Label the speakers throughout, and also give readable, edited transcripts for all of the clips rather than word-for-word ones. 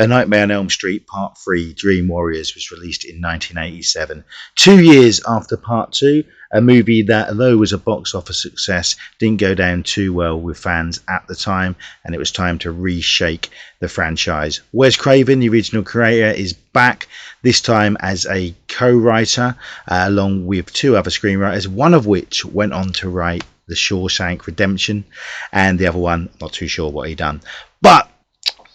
Speaker 1: A Nightmare on Elm Street Part 3 Dream Warriors was released in 1987, 2 years after Part 2, a movie that, although it was a box office success, didn't go down too well with fans at the time, and it was time to reshake the franchise. Wes Craven, the original creator, is back, this time as a co-writer, along with 2 other screenwriters, one of which went on to write The Shawshank Redemption, and the other one, not too sure what he done. But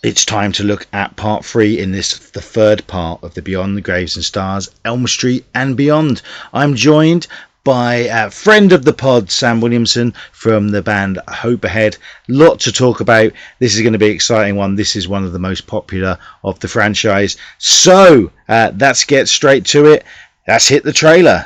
Speaker 1: it's time to look at part 3 in the third part of the Beyond the Graves and Stars, Elm Street and Beyond. I'm joined by a friend of the pod, Sam Williamson, from the band Hope Ahead. Lot to talk about. This is going to be an exciting one. This is one of the most popular of the franchise. So let's get straight to it. Let's hit the trailer.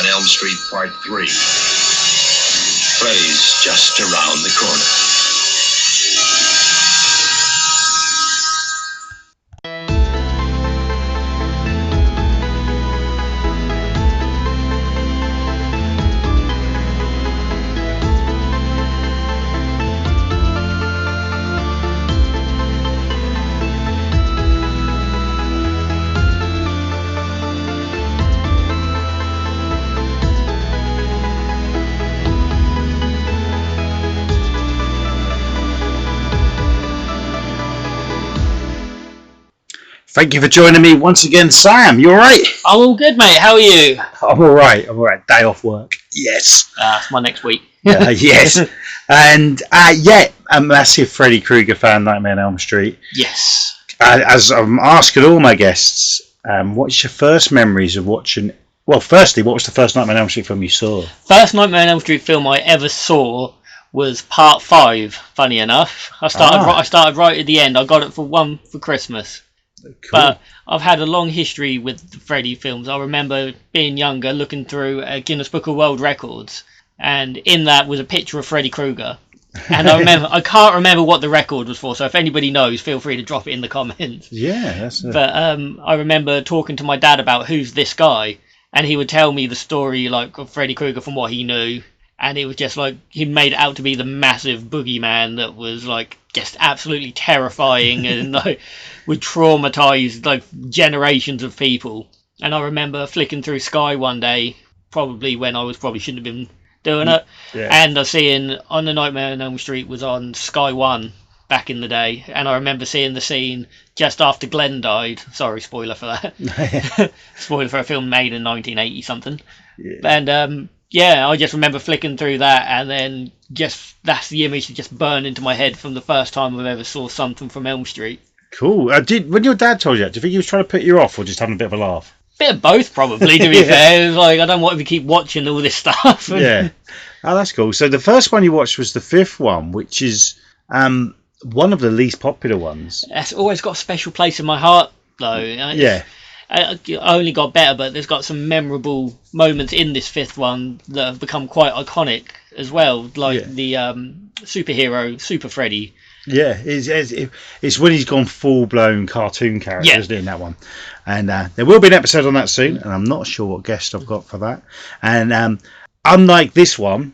Speaker 2: Elm Street Part 3. Freddy's just around the corner.
Speaker 1: Thank you for joining me once again, Sam. You all right?
Speaker 3: I'm all good, mate. How are you?
Speaker 1: I'm all right. Day off work. Yes.
Speaker 3: It's my next week.
Speaker 1: Yes. And a massive Freddy Krueger fan, Nightmare on Elm Street.
Speaker 3: Yes.
Speaker 1: As I'm asking all my guests, what's your first memories of watching? Well, firstly, what was the first Nightmare on Elm Street film you saw?
Speaker 3: First Nightmare on Elm Street film I ever saw was Part 5. Funny enough, I started right at the end. I got it for Christmas. Cool. But I've had a long history with the Freddy films. I remember being younger, looking through a Guinness Book of World Records, and in that was a picture of Freddy Krueger. And I can't remember what the record was for. So if anybody knows, feel free to drop it in the comments.
Speaker 1: Yeah, that's it.
Speaker 3: But I remember talking to my dad about who's this guy, and he would tell me the story like of Freddy Krueger from what he knew. And it was just like he made it out to be the massive boogeyman that was like just absolutely terrifying and like would traumatize like generations of people. And I remember flicking through Sky one day, probably when I shouldn't have been doing it. Yeah. And I seeing On the Nightmare on Elm Street was on Sky 1 back in the day. And I remember seeing the scene just after Glenn died. Sorry, spoiler for that. Spoiler for a film made in 1980 something. Yeah. And I just remember flicking through that, and then that's the image that just burned into my head from the first time I ever saw something from Elm Street.
Speaker 1: Cool. When your dad told you that, do you think he was trying to put you off or just having a bit of a laugh?
Speaker 3: Bit of both, probably, to be fair. It was like, I don't want to keep watching all this stuff.
Speaker 1: Yeah. Oh, that's cool. So the first one you watched was the fifth one, which is one of the least popular ones.
Speaker 3: It's always got a special place in my heart, though.
Speaker 1: Yeah.
Speaker 3: I only got better, but there's got some memorable moments in this fifth one that have become quite iconic as well, like the superhero Super Freddy.
Speaker 1: Yeah, it's when he's gone full-blown cartoon character, isn't it, in that one? And there will be an episode on that soon, and I'm not sure what guest I've got for that. And unlike this one,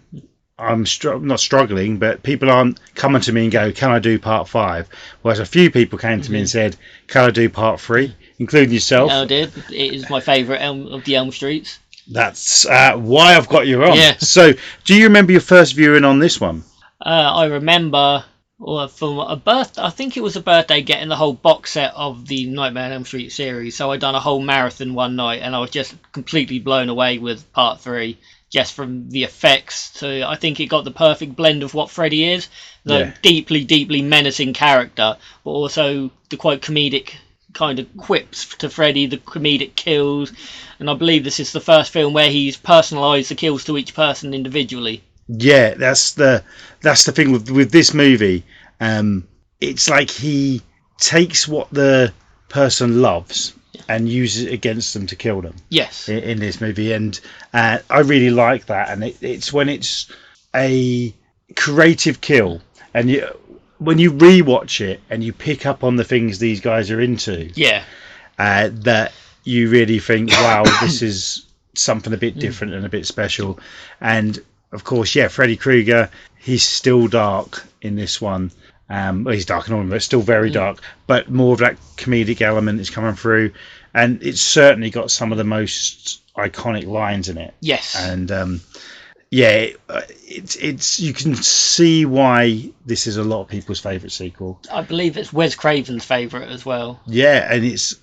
Speaker 1: I'm not struggling, but people aren't coming to me and go, can I do part 5? Whereas a few people came to me and said, can I do part 3? including yourself.
Speaker 3: I did. It is my favourite of the Elm Streets.
Speaker 1: That's why I've got you on.
Speaker 3: Yeah.
Speaker 1: So, do you remember your first viewing on this one?
Speaker 3: I remember from a I think it was a birthday, getting the whole box set of the Nightmare on Elm Street series. So I done a whole marathon one night, and I was just completely blown away with Part 3. Just from the effects to, I think it got the perfect blend of what Freddy is. The deeply, deeply menacing character, but also the quite comedic kind of quips to Freddy, the comedic kills. And I believe this is the first film where he's personalised the kills to each person individually.
Speaker 1: Yeah, that's the thing with this movie. It's like he takes what the person loves and uses it against them to kill them.
Speaker 3: Yes.
Speaker 1: In this movie, and I really like that. And it's when it's a creative kill, and when you rewatch it and you pick up on the things these guys are into.
Speaker 3: Yeah.
Speaker 1: That you really think, wow, this is something a bit different and a bit special. And of course, Freddy Krueger, he's still dark in this one. Well, he's dark and all, but still very dark. But more of that comedic element is coming through, and it's certainly got some of the most iconic lines in it.
Speaker 3: Yes.
Speaker 1: And it's you can see why this is a lot of people's favourite sequel. I
Speaker 3: believe it's Wes Craven's favourite as well.
Speaker 1: Yeah, and it's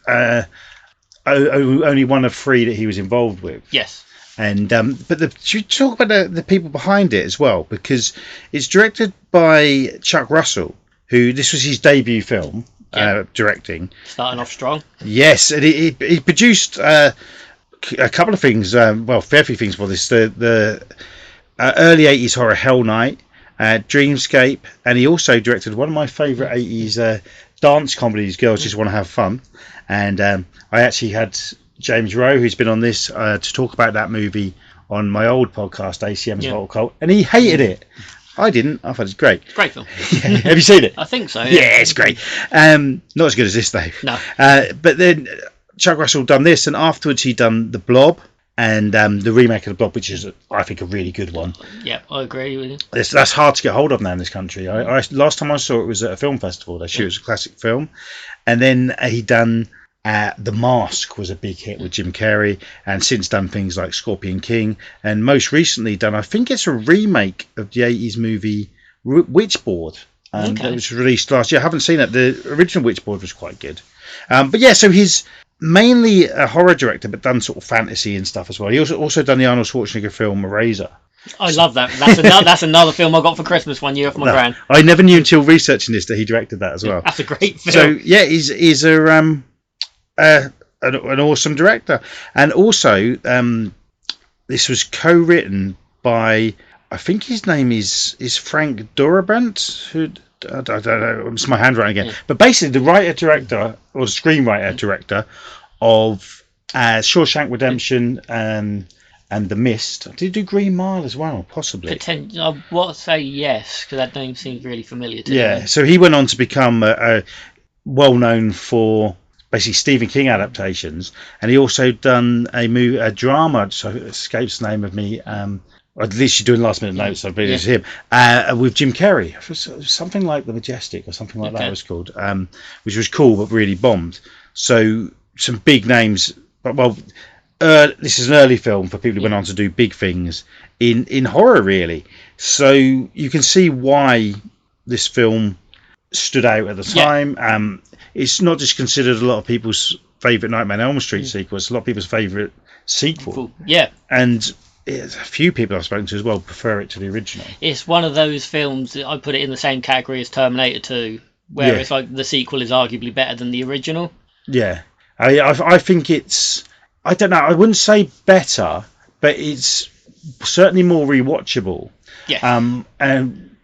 Speaker 1: only one of 3 that he was involved with.
Speaker 3: Yes.
Speaker 1: And but should we talk about the people behind it as well, because it's directed by Chuck Russell, who this was his debut film directing. Starting
Speaker 3: off strong.
Speaker 1: Yes, and he produced a couple of things. Fair few things for this. The early 80s horror Hell Night, Dreamscape, and he also directed one of my favourite 80s dance comedies, Girls Just Want to Have Fun. And I actually had James Rowe, who's been on this, to talk about that movie on my old podcast, ACM's Mortal Cult, and he hated it. I didn't. I thought it was great.
Speaker 3: Great film.
Speaker 1: Have you seen it?
Speaker 3: I think so.
Speaker 1: Yeah, it's great. Not as good as this, though.
Speaker 3: No.
Speaker 1: But then Chuck Russell done this, and afterwards he done The Blob, and the remake of The Blob, which is, I think, a really good one.
Speaker 3: Yeah, I agree with you.
Speaker 1: That's hard to get hold of now in this country. I last time I saw it was at a film festival. They shoot it was a classic film. And then he done The Mask, was a big hit with Jim Carrey, and since done things like Scorpion King, and most recently done, I think it's a remake of the 80s movie Witchboard, that was released last year. I haven't seen it. The original Witchboard was quite good. But yeah, so he's mainly a horror director, but done sort of fantasy and stuff as well. He also done the Arnold Schwarzenegger film Eraser.
Speaker 3: I love that. That's another film I got for Christmas one year from my gran.
Speaker 1: I never knew until researching this that he directed that as well.
Speaker 3: That's a great film.
Speaker 1: So yeah, he's an awesome director, and also this was co-written by, I think his name is Frank Darabont, who I don't know, it's my handwriting again, but basically the writer-director or screenwriter-director of Shawshank Redemption and The Mist. Did he do Green Mile as well, possibly?
Speaker 3: I would say yes, because that name seems really familiar to me.
Speaker 1: Yeah, so he went on to become well known for basically Stephen King adaptations, and he also done a drama, so it escapes the name of me, at least you're doing last minute notes, I believe it's him, with Jim Carrey, something like The Majestic or something like that it was called, which was cool but really bombed. So some big names, but this is an early film for people who went on to do big things in horror, really. So you can see why this film stood out at the time. It's not just considered a lot of people's favourite Nightmare on Elm Street sequel, it's a lot of people's favourite sequel.
Speaker 3: Yeah.
Speaker 1: And a few people I've spoken to as well prefer it to the original.
Speaker 3: It's one of those films that I put it in the same category as Terminator 2, where it's like the sequel is arguably better than the original. Yeah.
Speaker 1: I think it's, I don't know, I wouldn't say better, but it's certainly more rewatchable.
Speaker 3: Yeah.
Speaker 1: And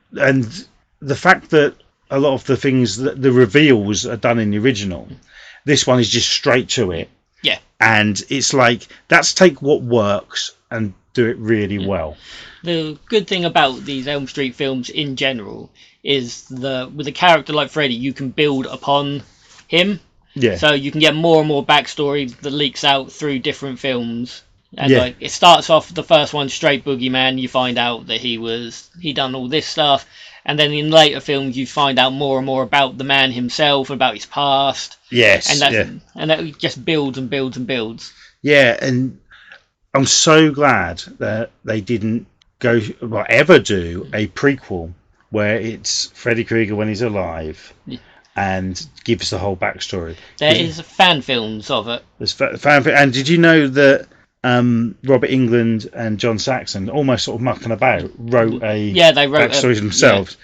Speaker 1: the fact that a lot of the things, that the reveals are done in the original, this one is just straight to it.
Speaker 3: Yeah.
Speaker 1: And it's like, let's take what works and do it really well.
Speaker 3: The good thing about these Elm Street films in general is with a character like Freddy, you can build upon him.
Speaker 1: Yeah.
Speaker 3: So you can get more and more backstory that leaks out through different films. And like it starts off the first one straight boogeyman. You find out that he done all this stuff, and then in later films you find out more and more about the man himself, about his past.
Speaker 1: Yes,
Speaker 3: and that just builds and builds and builds.
Speaker 1: Yeah, and I'm so glad that they didn't ever do a prequel where it's Freddy Krueger when he's alive and gives the whole backstory.
Speaker 3: There is fan films of it.
Speaker 1: There's and did you know that Robert Englund and John Saxon, almost sort of mucking about, wrote they wrote backstories themselves,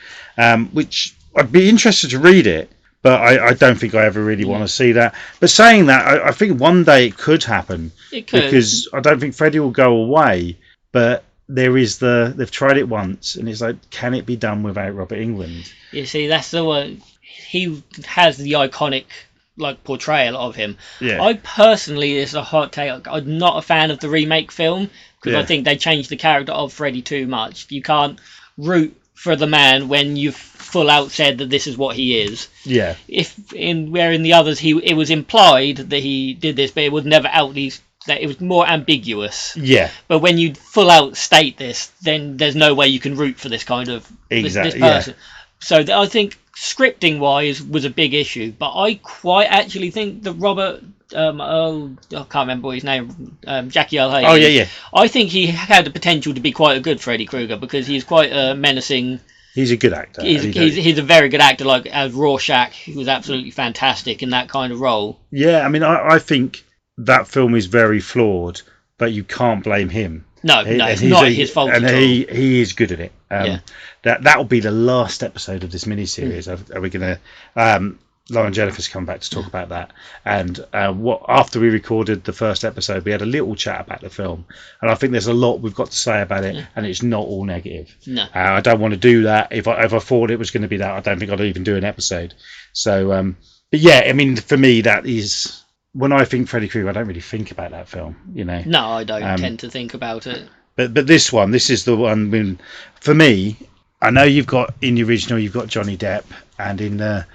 Speaker 1: which I'd be interested to read it, but I don't think I ever really want to see that. But saying that, I think one day it could happen.
Speaker 3: It could.
Speaker 1: Because I don't think Freddy will go away, but there is they've tried it once, and it's like, can it be done without Robert Englund?
Speaker 3: You see, that's the one. He has the iconic portrayal of him.
Speaker 1: Yeah.
Speaker 3: I personally, it's a hot take, I'm not a fan of the remake film because I think they changed the character of Freddy too much. You can't root for the man when you've full out said that this is what he is.
Speaker 1: Yeah.
Speaker 3: In the others it was implied that he did this, but it was never that it was more ambiguous.
Speaker 1: Yeah.
Speaker 3: But when you full out state this, then there's no way you can root for this kind of this person. Yeah. So I think scripting wise was a big issue, but I quite actually think that Robert I can't remember his name, Jackie Earle Haley.
Speaker 1: Oh yeah.
Speaker 3: I think he had the potential to be quite a good Freddy Krueger because he's quite a menacing.
Speaker 1: He's a good actor.
Speaker 3: He's a very good actor, like as Rorschach. He was absolutely fantastic in that kind of role.
Speaker 1: Yeah, I mean, I think that film is very flawed, but you can't blame him.
Speaker 3: No, it's not his fault
Speaker 1: and
Speaker 3: at all.
Speaker 1: He is good at it. That will be the last episode of this miniseries. Are we going to? Lauren Jennifer's come back to talk about that. And after we recorded the first episode, we had a little chat about the film, and I think there's a lot we've got to say about it, and it's not all negative.
Speaker 3: No,
Speaker 1: I don't want to do that. If I thought it was going to be that, I don't think I'd even do an episode. So, but yeah, I mean, for me, that is. When I think Freddy Krueger, I don't really think about that film, you know.
Speaker 3: No, I don't tend to think about it.
Speaker 1: But this is the one. I mean, for me, I know you've got in the original, you've got Johnny Depp, and in the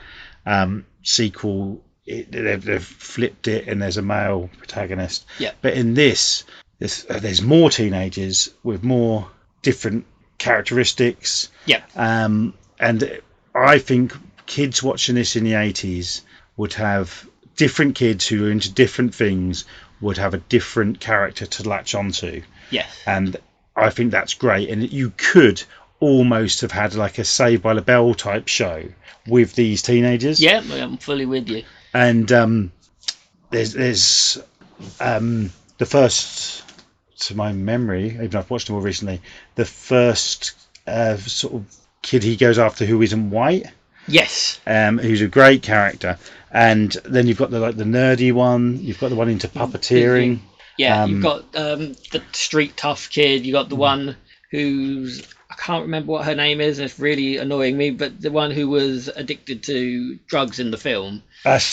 Speaker 1: sequel, they've flipped it, and there's a male protagonist.
Speaker 3: Yeah.
Speaker 1: But in this, there's more teenagers with more different characteristics.
Speaker 3: Yeah.
Speaker 1: And I think kids watching this in the 80s would have. Different kids who are into different things would have a different character to latch onto.
Speaker 3: Yes.
Speaker 1: And I think that's great. And you could almost have had like a Saved by the Bell type show with these teenagers.
Speaker 3: Yeah, I'm fully with you.
Speaker 1: And there's the first, to my memory, even though I've watched them all recently, the first sort of kid he goes after who isn't white.
Speaker 3: Yes.
Speaker 1: Who's a great character. And then you've got the nerdy one. You've got the one into puppeteering.
Speaker 3: Yeah, you've got the street tough kid. You got the one who's I can't remember what her name is. It's really annoying me. But the one who was addicted to drugs in the film.
Speaker 1: It's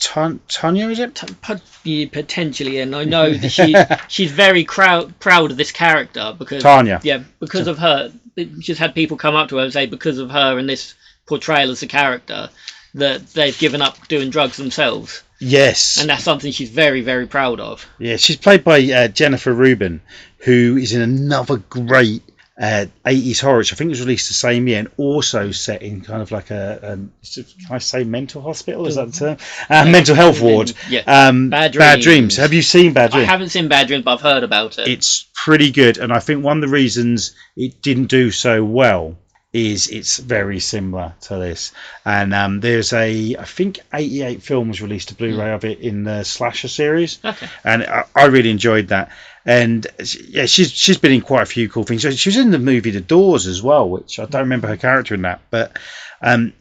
Speaker 1: Tanya, is it?
Speaker 3: Potentially, and I know that she's very proud of this character because
Speaker 1: Tanya.
Speaker 3: Yeah, because of her. She's had people come up to her and say because of her and this portrayal as a character that they've given up doing drugs themselves.
Speaker 1: Yes.
Speaker 3: And that's something she's very, very proud of.
Speaker 1: Yeah, she's played by Jennifer Rubin, who is in another great 80s horror, which I think was released the same year, and also set in kind of like can I say mental hospital? Is that the term? Mental health ward.
Speaker 3: Yeah. Bad Dreams.
Speaker 1: Have you seen Bad Dreams?
Speaker 3: I haven't seen Bad Dreams, but I've heard about it.
Speaker 1: It's pretty good, and I think one of the reasons it didn't do so well is it's very similar to this. And there's I think 88 films released a Blu-ray of it in the Slasher series.
Speaker 3: Okay.
Speaker 1: And I really enjoyed that. And yeah, she's been in quite a few cool things. She was in the movie The Doors as well, which I don't remember her character in that. But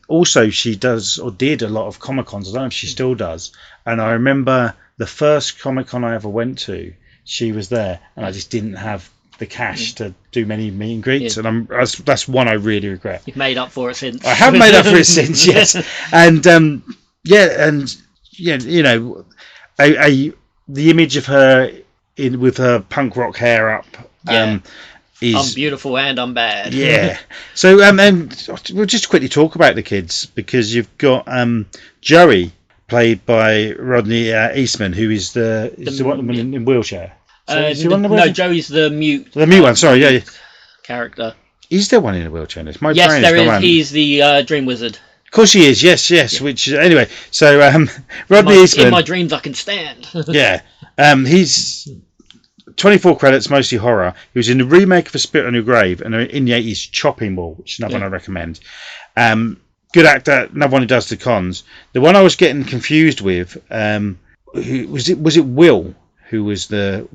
Speaker 1: also she does or did a lot of Comic-Cons. I don't know if she still does. And I remember the first Comic-Con I ever went to, she was there, and I just didn't have the cash to do many meet and greets, and that's one I really regret.
Speaker 3: You've made up for it since.
Speaker 1: I have made up for it since, yes. And you know, the image of her with her punk rock hair up is
Speaker 3: I'm beautiful and I'm bad.
Speaker 1: Yeah. So and we'll just quickly talk about the kids, because you've got Joey, played by Rodney Eastman, who is the one in wheelchair. So is he one in the
Speaker 3: no,
Speaker 1: wheelchair?
Speaker 3: Joey's the mute.
Speaker 1: The mute one. Sorry, yeah.
Speaker 3: Character.
Speaker 1: Is there one in a wheelchair in this? My
Speaker 3: Yes,
Speaker 1: brain
Speaker 3: there
Speaker 1: has
Speaker 3: is.
Speaker 1: gone
Speaker 3: He's the Dream Wizard.
Speaker 1: Of course he is. Yes.
Speaker 3: Yeah.
Speaker 1: Which anyway. So Rodney Eastman.
Speaker 3: In my dreams, I can stand.
Speaker 1: Yeah. He's 24 credits, mostly horror. He was in the remake of A Spirit on Your Grave and in the 80s Chopping Mall, which is another one I recommend. Good actor, another one who does the cons. The one I was getting confused with, was it Will, who was the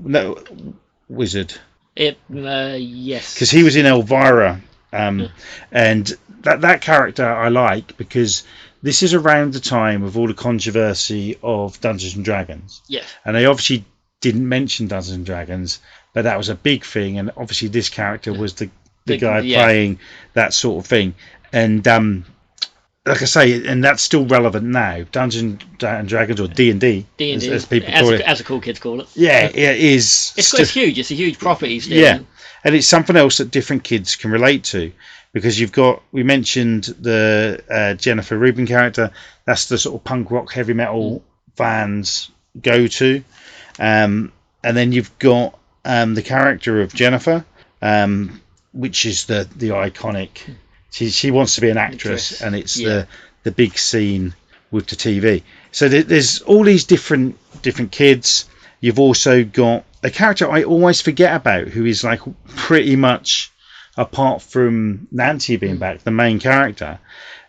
Speaker 1: wizard?
Speaker 3: Yes.
Speaker 1: Because he was in Elvira, and that character I like because this is around the time of all the controversy of Dungeons and Dragons.
Speaker 3: Yes.
Speaker 1: And they obviously didn't mention Dungeons and Dragons, but that was a big thing, and obviously this character was the guy playing that sort of thing. And like I say, and that's still relevant now. Dungeons and Dragons, or D&D, as people call it,
Speaker 3: as the cool kids call it.
Speaker 1: Yeah, it is.
Speaker 3: It's huge. It's a huge property still.
Speaker 1: Yeah, and it's something else that different kids can relate to, because we mentioned the Jennifer Rubin character. That's the sort of punk rock, heavy metal fans go to, and then you've got the character of Jennifer, which is the iconic. She wants to be an actress, and it's the big scene with the TV. So there's all these different kids. You've also got a character I always forget about, who is like pretty much, apart from Nancy being back, the main character,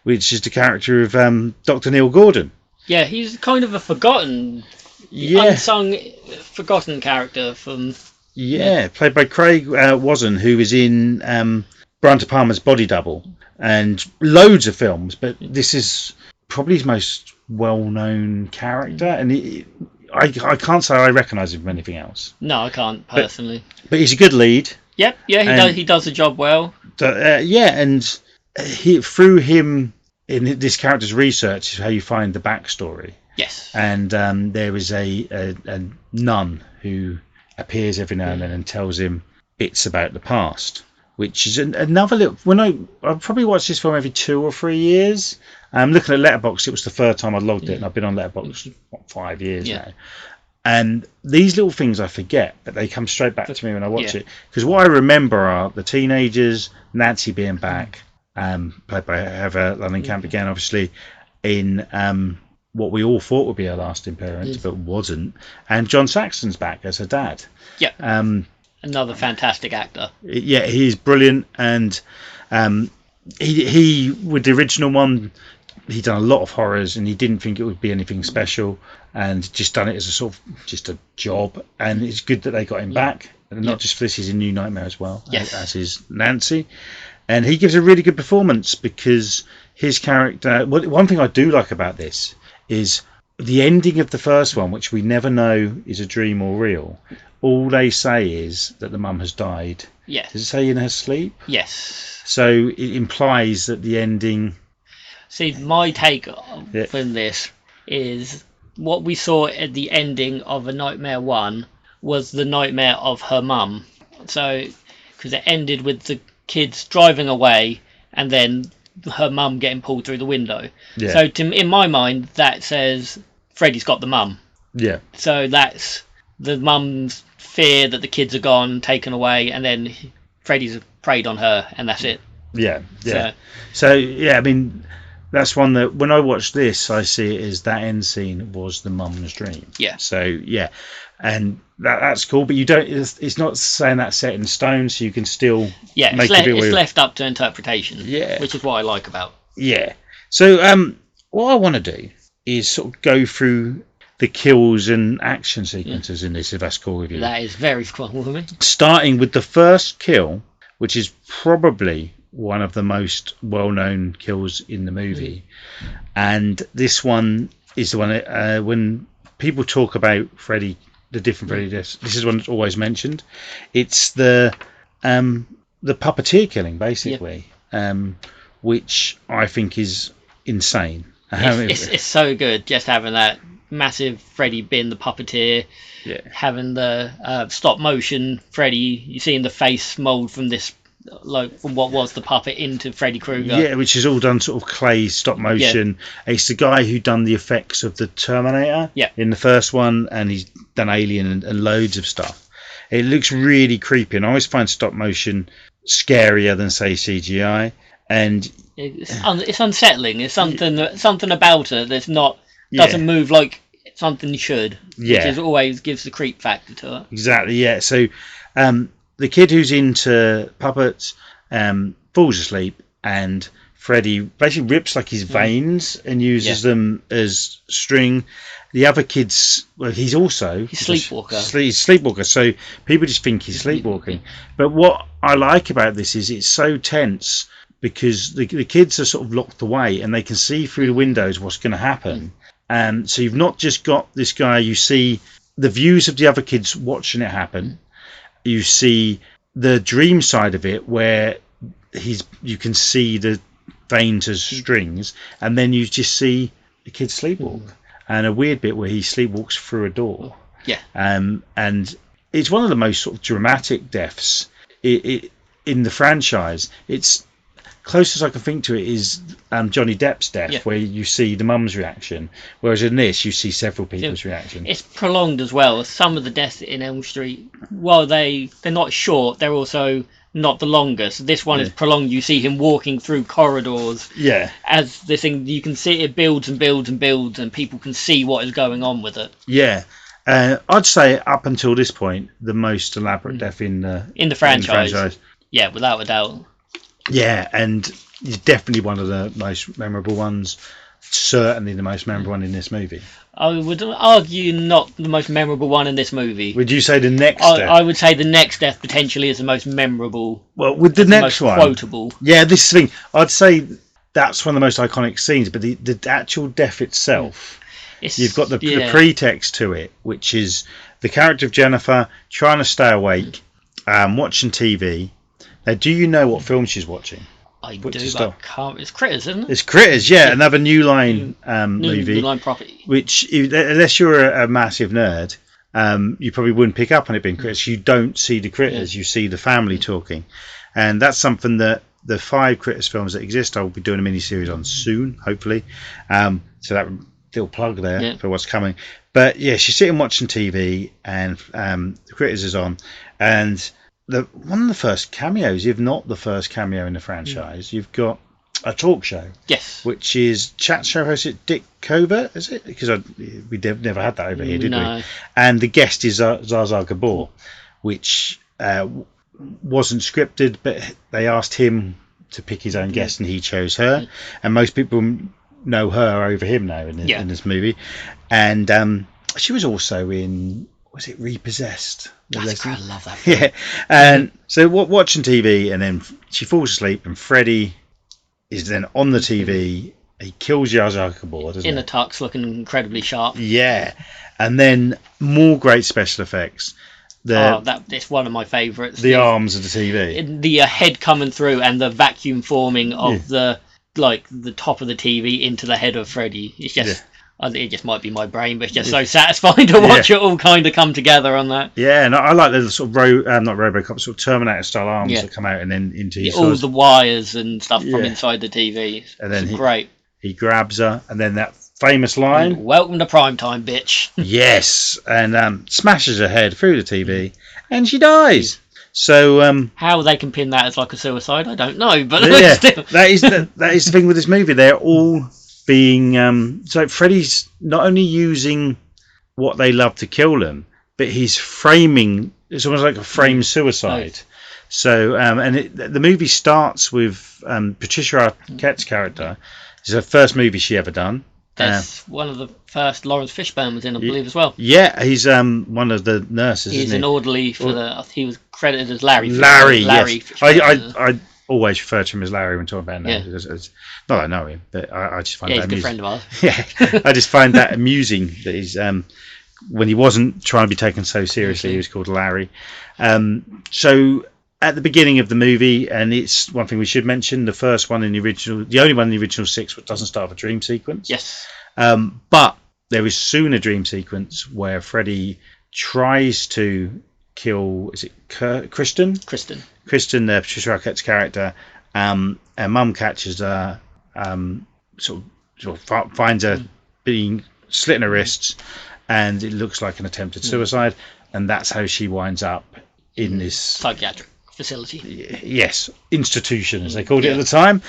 Speaker 1: which is the character of Dr. Neil Gordon. Yeah,
Speaker 3: he's kind of a forgotten, unsung, forgotten character from...
Speaker 1: Yeah, played by Craig Wazan, who is in Brian De Palma's Body Double and loads of films, but this is probably his most well-known character, and I can't say I recognise him from anything else.
Speaker 3: No, I can't personally.
Speaker 1: But he's a good lead.
Speaker 3: Yep, yeah, he does the job well.
Speaker 1: And through him in this character's research is how you find the backstory.
Speaker 3: Yes. And
Speaker 1: there is a nun who appears every now and then and tells him bits about the past, which is another little... When I probably watched this film every 2 or 3 years. Looking at Letterboxd, it was the third time I logged it, and I've been on Letterboxd 5 years now. And these little things I forget, but they come straight back to me when I watch it. Because what I remember are the teenagers, Nancy being back, played by Heather London Camp again, obviously, in what we all thought would be her last appearance, but wasn't. And John Saxon's back as her dad.
Speaker 3: Yeah. Another fantastic actor.
Speaker 1: Yeah, he's brilliant. And he with the original one, he'd done a lot of horrors, and he didn't think it would be anything special, and just done it as a sort of just a job. And it's good that they got him back, and not just for this, he's in New Nightmare as well, as is Nancy. And he gives a really good performance, because his character... One thing I do like about this is the ending of the first one, which we never know is a dream or real. All they say is that the mum has died.
Speaker 3: Yes.
Speaker 1: Does it say in her sleep?
Speaker 3: Yes.
Speaker 1: So it implies that the ending...
Speaker 3: See, my take from this is what we saw at the ending of A Nightmare 1 was the nightmare of her mum. So, because it ended with the kids driving away and then her mum getting pulled through the window. Yeah. So, in my mind, that says Freddy's got the mum. Yeah. So that's the mum's fear that the kids are gone, taken away, and then Freddy's preyed on her, and that's it.
Speaker 1: Yeah, yeah. So yeah, I mean... That's one that when I watch this, I see it as that end scene was the mum's dream. Yeah. So yeah, and that's cool. But you don't. It's not saying that's set in stone, so you can still make
Speaker 3: it's left up to interpretation.
Speaker 1: Yeah.
Speaker 3: Which is what I like about.
Speaker 1: Yeah. So what I want to do is sort of go through the kills and action sequences in this, if that's cool with you.
Speaker 3: That is very cool with me.
Speaker 1: Starting with the first kill, which is probably one of the most well-known kills in the movie, and this one is the one when people talk about Freddy, the different Freddy deaths, this is one that's always mentioned. It's the puppeteer killing, basically, which I think is insane.
Speaker 3: It's so good, just having that massive Freddy being the puppeteer, having the stop motion Freddy, you seeing the face mold from this like from what was the puppet into Freddy Krueger.
Speaker 1: Yeah, which is all done sort of clay stop motion. It's the guy who done the effects of the Terminator in the first one, and he's done Alien and loads of stuff. It looks really creepy, and I always find stop motion scarier than, say, CGI. And
Speaker 3: it's unsettling. It's something about it that's not doesn't move like something should.
Speaker 1: Yeah,
Speaker 3: which is always gives the creep factor to it.
Speaker 1: Exactly. Yeah. So the kid who's into puppets falls asleep, and Freddy basically rips like his veins and uses them as string. The other kid's he's
Speaker 3: sleepwalker.
Speaker 1: He's sleepwalker. So people just think he's sleepwalking. But what I like about this is it's so tense because the kids are sort of locked away and they can see through the windows what's going to happen. So you've not just got this guy. You see the views of the other kids watching it happen. You see the dream side of it where you can see the veins as strings, and then you just see the kid sleepwalk, and a weird bit where he sleepwalks through a door. And it's one of the most sort of dramatic deaths in the franchise. It's closest I can think to it is Johnny Depp's death, where you see the mum's reaction, whereas in this you see several people's reaction.
Speaker 3: It's prolonged as well. Some of the deaths in Elm Street, while they're not short, they're also not the longest. This one is prolonged. You see him walking through corridors. As this thing, you can see it builds and builds and builds, and people can see what is going on with it.
Speaker 1: I'd say up until this point, the most elaborate death in the franchise. Yeah,
Speaker 3: without a doubt.
Speaker 1: Yeah, and it's definitely one of the most memorable ones. Certainly the most memorable one in this movie.
Speaker 3: I would argue not the most memorable one in this movie.
Speaker 1: Would you say the next death?
Speaker 3: I would say the next death potentially is the most memorable.
Speaker 1: Well, with the next one,
Speaker 3: quotable.
Speaker 1: Yeah, this thing, I'd say that's one of the most iconic scenes, but the actual death itself, you've got the pretext to it, which is the character of Jennifer trying to stay awake, watching TV. Now, do you know what film she's watching?
Speaker 3: I do, but I can't. It's Critters, isn't it?
Speaker 1: It's Critters, another New Line movie.
Speaker 3: New Line property.
Speaker 1: Which, unless you're a massive nerd, you probably wouldn't pick up on it being Critters. You don't see the Critters, you see the family talking. And that's something that the 5 Critters films that exist, I will be doing a mini-series on soon, hopefully. So that little plug there for what's coming. But she's sitting watching TV, and the Critters is on. And one of the first cameos, if not the first cameo in the franchise, you've got a talk show.
Speaker 3: Yes.
Speaker 1: Which is chat show host Dick Covert, is it? Because we never had that over here, did we? And the guest is Zsa Gabor, which wasn't scripted, but they asked him to pick his own guest, and he chose her. And most people know her over him now in this movie. And she was also in... Was it Repossessed?
Speaker 3: I love that film.
Speaker 1: Yeah, and so watching TV, and then she falls asleep, and Freddy is then on the TV. He kills Zsa Gabor, doesn't he?
Speaker 3: In a tux, looking incredibly sharp.
Speaker 1: Yeah, and then more great special effects.
Speaker 3: It's one of my favourites.
Speaker 1: The arms of the TV,
Speaker 3: the head coming through, and the vacuum forming of the top of the TV into the head of Freddy. It's just. It just might be my brain, but it's just so satisfying to watch it all kind of come together on that. Yeah, and I like the sort of not RoboCop, sort of Terminator style arms that come out and then into his all the wires and stuff from inside the TV. And then great.
Speaker 1: He grabs her, and then that famous line,
Speaker 3: "Welcome to primetime, bitch."
Speaker 1: Yes, and smashes her head through the TV, and she dies. So
Speaker 3: how they can pin that as like a suicide, I don't know, but
Speaker 1: still. that is the thing with this movie. They're all being so Freddy's not only using what they love to kill them, but he's framing. It's almost like a frame suicide. Nice. So the movie starts with Patricia Arquette's character. It's her first movie she ever done.
Speaker 3: That's one of the first Lawrence Fishburne was in, I believe, as well.
Speaker 1: Yeah, he's one of the nurses.
Speaker 3: He's an orderly for he was credited as Larry.
Speaker 1: Larry, yes. I always refer to him as Larry when talking about him. Because not that I know him, but I just find that amusing.
Speaker 3: He's a good friend of ours.
Speaker 1: Yeah, I just find that amusing that he's when he wasn't trying to be taken so seriously, he was called Larry. So at the beginning of the movie, and it's one thing we should mention, the first one in the original, the only one in the original 6 that doesn't start with a dream sequence.
Speaker 3: Yes.
Speaker 1: But there is soon a dream sequence where Freddy tries to kill, is it Kristen? Patricia Arquette's character, her mum catches her, sort of finds her being slit in her wrists, and it looks like an attempted suicide, and that's how she winds up in this
Speaker 3: psychiatric facility.
Speaker 1: Yes, institution as they called it at the time.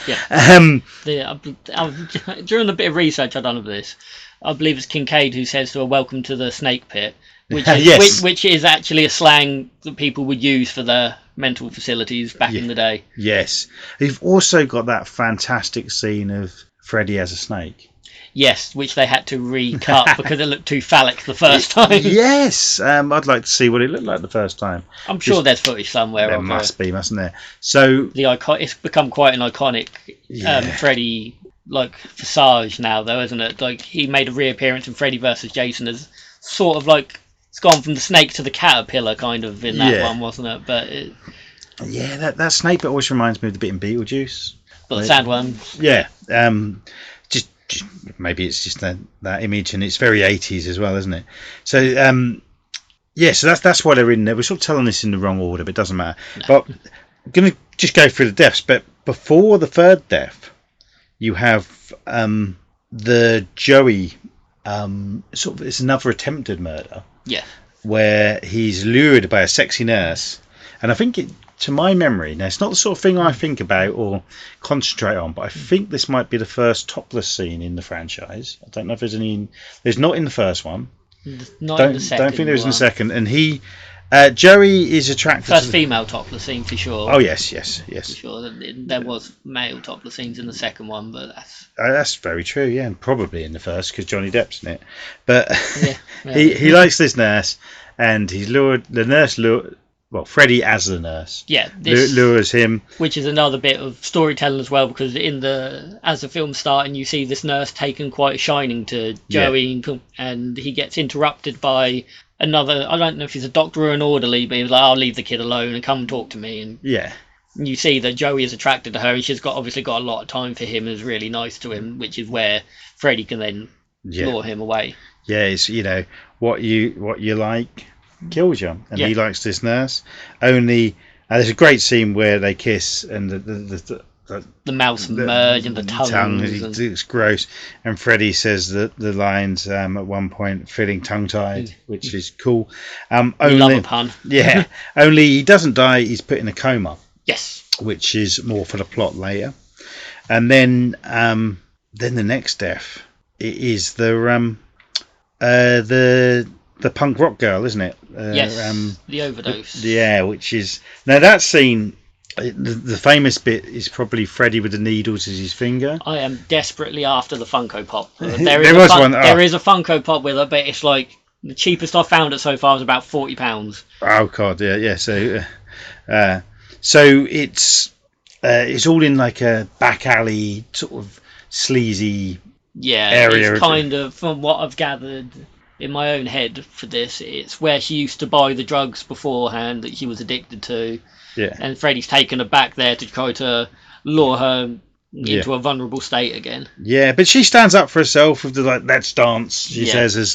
Speaker 3: During the bit of research I've done of this, I believe it's Kincaid who says to her, "Welcome to the snake pit," which is, which is actually a slang that people would use for their mental facilities back in the day.
Speaker 1: Yes. You've also got that fantastic scene of Freddy as a snake.
Speaker 3: Yes, which they had to recut because it looked too phallic the first time.
Speaker 1: Yes, I'd like to see what it looked like the first time.
Speaker 3: I'm sure there's footage somewhere.
Speaker 1: There must be, mustn't there? So
Speaker 3: it's become quite an iconic Freddy visage now, though, isn't it? Like, he made a reappearance in Freddy vs. Jason as sort of like it's gone from the snake to the caterpillar kind of in that one, wasn't it? But
Speaker 1: that snake bit always reminds me of the bit in Beetlejuice.
Speaker 3: But the sandworms.
Speaker 1: Yeah. Just maybe it's just that image, and it's very 80s as well, isn't it? So so that's why they're in there. We're sort of telling this in the wrong order, but it doesn't matter. No. But I'm going to just go through the deaths. But before the third death, you have the Joey. Sort of, it's another attempted murder.
Speaker 3: Yeah.
Speaker 1: Where he's lured by a sexy nurse, and I think to my memory, now it's not the sort of thing I think about or concentrate on, but I think this might be the first topless scene in the franchise. I don't know if there's any. There's not in the first one.
Speaker 3: Not in the second.
Speaker 1: Don't think there is in the second. And Joey is attracted.
Speaker 3: First female topless scene for sure.
Speaker 1: Oh yes. For
Speaker 3: sure, there was male topless scenes in the second one, but
Speaker 1: that's very true. Yeah, and probably in the first because Johnny Depp's in it. But he likes this nurse, and he's lured. The nurse lured. Well, Freddy as the nurse, lures him,
Speaker 3: which is another bit of storytelling as well, because as the film's starting, you see this nurse taking quite a shining to Joey, and he gets interrupted by another. I don't know if he's a doctor or an orderly, but he's like, "I'll leave the kid alone and come and talk to me." And you see that Joey is attracted to her, and she's obviously got a lot of time for him, and is really nice to him, which is where Freddy can then lure him away.
Speaker 1: Yeah, it's what you like kills you, and he likes this nurse. Only there's a great scene where they kiss, and the
Speaker 3: mouths merge and the tongue.
Speaker 1: It's gross. And Freddy says the lines at one point, feeling tongue-tied, which is cool.
Speaker 3: Only, love a pun.
Speaker 1: Yeah. Only he doesn't die. He's put in a coma.
Speaker 3: Yes.
Speaker 1: Which is more for the plot later. And then the next death is the punk rock girl, isn't it?
Speaker 3: The overdose.
Speaker 1: Which is now that scene. The famous bit is probably Freddy with the needles as his finger.
Speaker 3: I am desperately after the Funko Pop.
Speaker 1: There is one.
Speaker 3: There is a Funko Pop with it, but it's like the cheapest I've found it so far is about £40.
Speaker 1: Oh God, yeah. So it's all in like a back alley sort of sleazy area.
Speaker 3: It's kind of, from what I've gathered in my own head for this, it's where she used to buy the drugs beforehand that she was addicted to.
Speaker 1: Yeah.
Speaker 3: And Freddy's taken her back there to try to lure her into a vulnerable state again. Yeah,
Speaker 1: but she stands up for herself with the let's dance, she says, as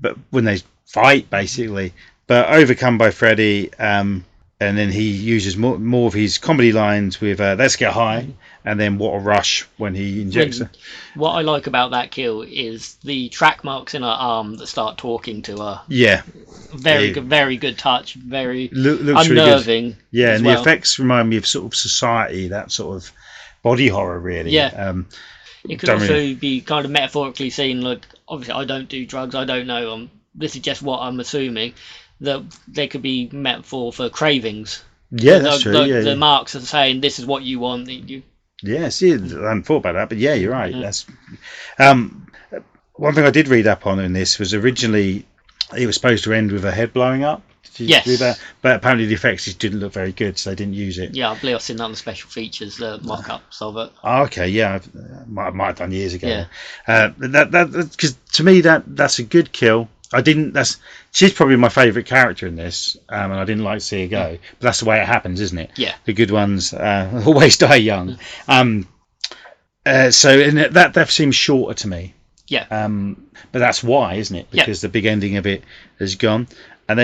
Speaker 1: but when they fight basically. But overcome by Freddy, and then he uses more of his comedy lines with let's get high, and then what a rush when he injects her.
Speaker 3: What I like about that kill is the track marks in her arm that start talking to her.
Speaker 1: Yeah.
Speaker 3: Very good touch. Very
Speaker 1: looks
Speaker 3: unnerving.
Speaker 1: Really good. Yeah, and the effects remind me of sort of Society, that sort of body horror, really.
Speaker 3: Yeah. It could also be kind of metaphorically seen, like, obviously I don't do drugs, I don't know. This is just what I'm assuming, that they could be metaphor for cravings.
Speaker 1: Yeah, that's true.
Speaker 3: The marks are saying this is what you want.
Speaker 1: Yeah, see, I hadn't thought about that, but yeah, you're right. That's one thing I did read up on in this was originally it was supposed to end with her head blowing up. Did you do that? But apparently the effects just didn't look very good, so they didn't use it.
Speaker 3: Yeah, I believe I've seen that on the special features, the mock-ups of it.
Speaker 1: Oh, okay, yeah, I might have done years ago. Yeah. Because to me that's a good kill. She's probably my favourite character in this, and I didn't like to see her go. But that's the way it happens, isn't it?
Speaker 3: Yeah.
Speaker 1: The good ones always die young. So that death seems shorter to me.
Speaker 3: Yeah.
Speaker 1: But that's why, isn't it? Because the big ending of it has gone. And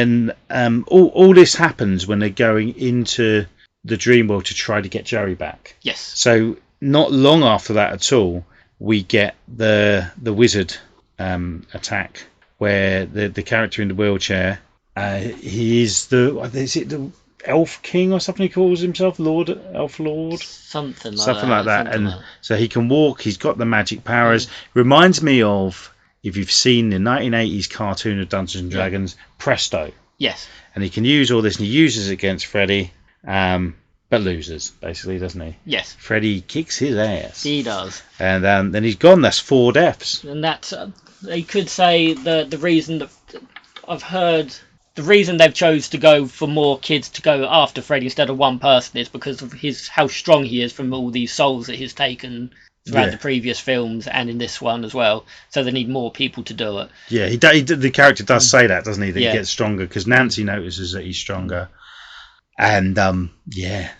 Speaker 1: then all this happens when they're going into the dream world to try to get Jerry back.
Speaker 3: Yes.
Speaker 1: So not long after that at all, we get the wizard attack, where the character in the wheelchair, he is the Elf King or something he calls himself, Elf Lord,
Speaker 3: something like
Speaker 1: that. And so he can walk. He's got the magic powers. Reminds me of, if you've seen the 1980s cartoon of Dungeons and Dragons, Presto.
Speaker 3: Yes.
Speaker 1: And he can use all this, and he uses it against Freddy, but loses, basically, doesn't he?
Speaker 3: Yes.
Speaker 1: Freddy kicks his ass.
Speaker 3: He does.
Speaker 1: And then he's gone. That's 4 deaths.
Speaker 3: And that's, they could say the reason that I've heard, the reason they've chose to go for more kids to go after Freddy instead of one person is because of how strong he is from all these souls that he's taken throughout the previous films and in this one as well. So they need more people to do it. Yeah,
Speaker 1: the character does say that, doesn't he? That he gets stronger, because Nancy notices that he's stronger. And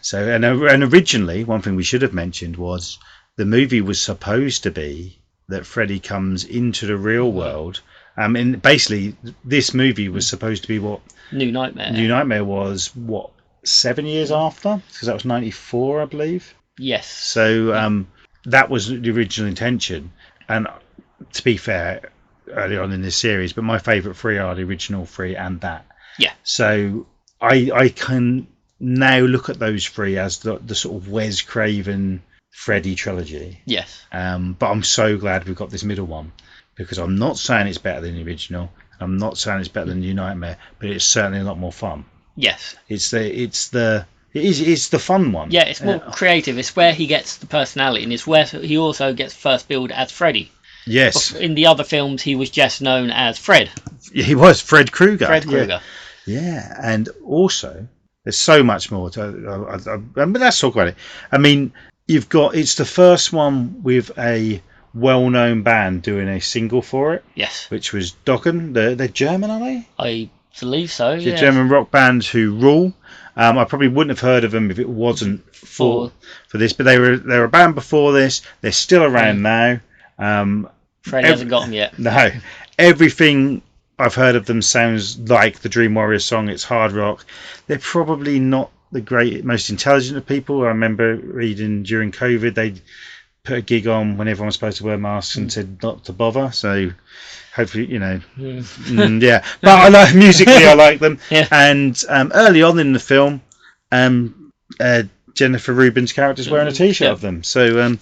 Speaker 1: so originally, one thing we should have mentioned was the movie was supposed to be that Freddy comes into the real world. And basically, this movie was supposed to be what
Speaker 3: New Nightmare.
Speaker 1: New Nightmare was 7 years after, because that was 94, I believe.
Speaker 3: Yes.
Speaker 1: So that was the original intention. And to be fair, early on in this series, but my favourite 3 are the original 3 and that.
Speaker 3: Yeah.
Speaker 1: So I can now look at those 3 as the sort of Wes Craven Freddy trilogy.
Speaker 3: Yes.
Speaker 1: But I'm so glad we've got this middle one, because I'm not saying it's better than the original. I'm not saying it's better than New Nightmare, but it's certainly a lot more fun.
Speaker 3: Yes.
Speaker 1: It's the fun one.
Speaker 3: Yeah, it's more creative. It's where he gets the personality, and it's where he also gets first billed as Freddy.
Speaker 1: Yes.
Speaker 3: In the other films, he was just known as Fred.
Speaker 1: He was Fred Krueger.
Speaker 3: Fred Krueger.
Speaker 1: Yeah, and also there's so much more to. But let's talk about it. I mean, it's the first one with a well-known band doing a single for it.
Speaker 3: Yes. Which
Speaker 1: was Dokken. They're German, are they?
Speaker 3: I believe so.
Speaker 1: The German rock band who rule. I probably wouldn't have heard of them if it wasn't for this, but they were a band before this. They're still around now.
Speaker 3: Freddy hasn't got them yet.
Speaker 1: No, everything I've heard of them sounds like the Dream Warriors song. It's hard rock. They're probably not the most intelligent of people. I remember reading during COVID they put a gig on when everyone was supposed to wear masks and said not to bother. So hopefully, But I like musically. I like them.
Speaker 3: Yeah.
Speaker 1: And early on in the film, Jennifer Rubin's character's wearing a T-shirt of them. So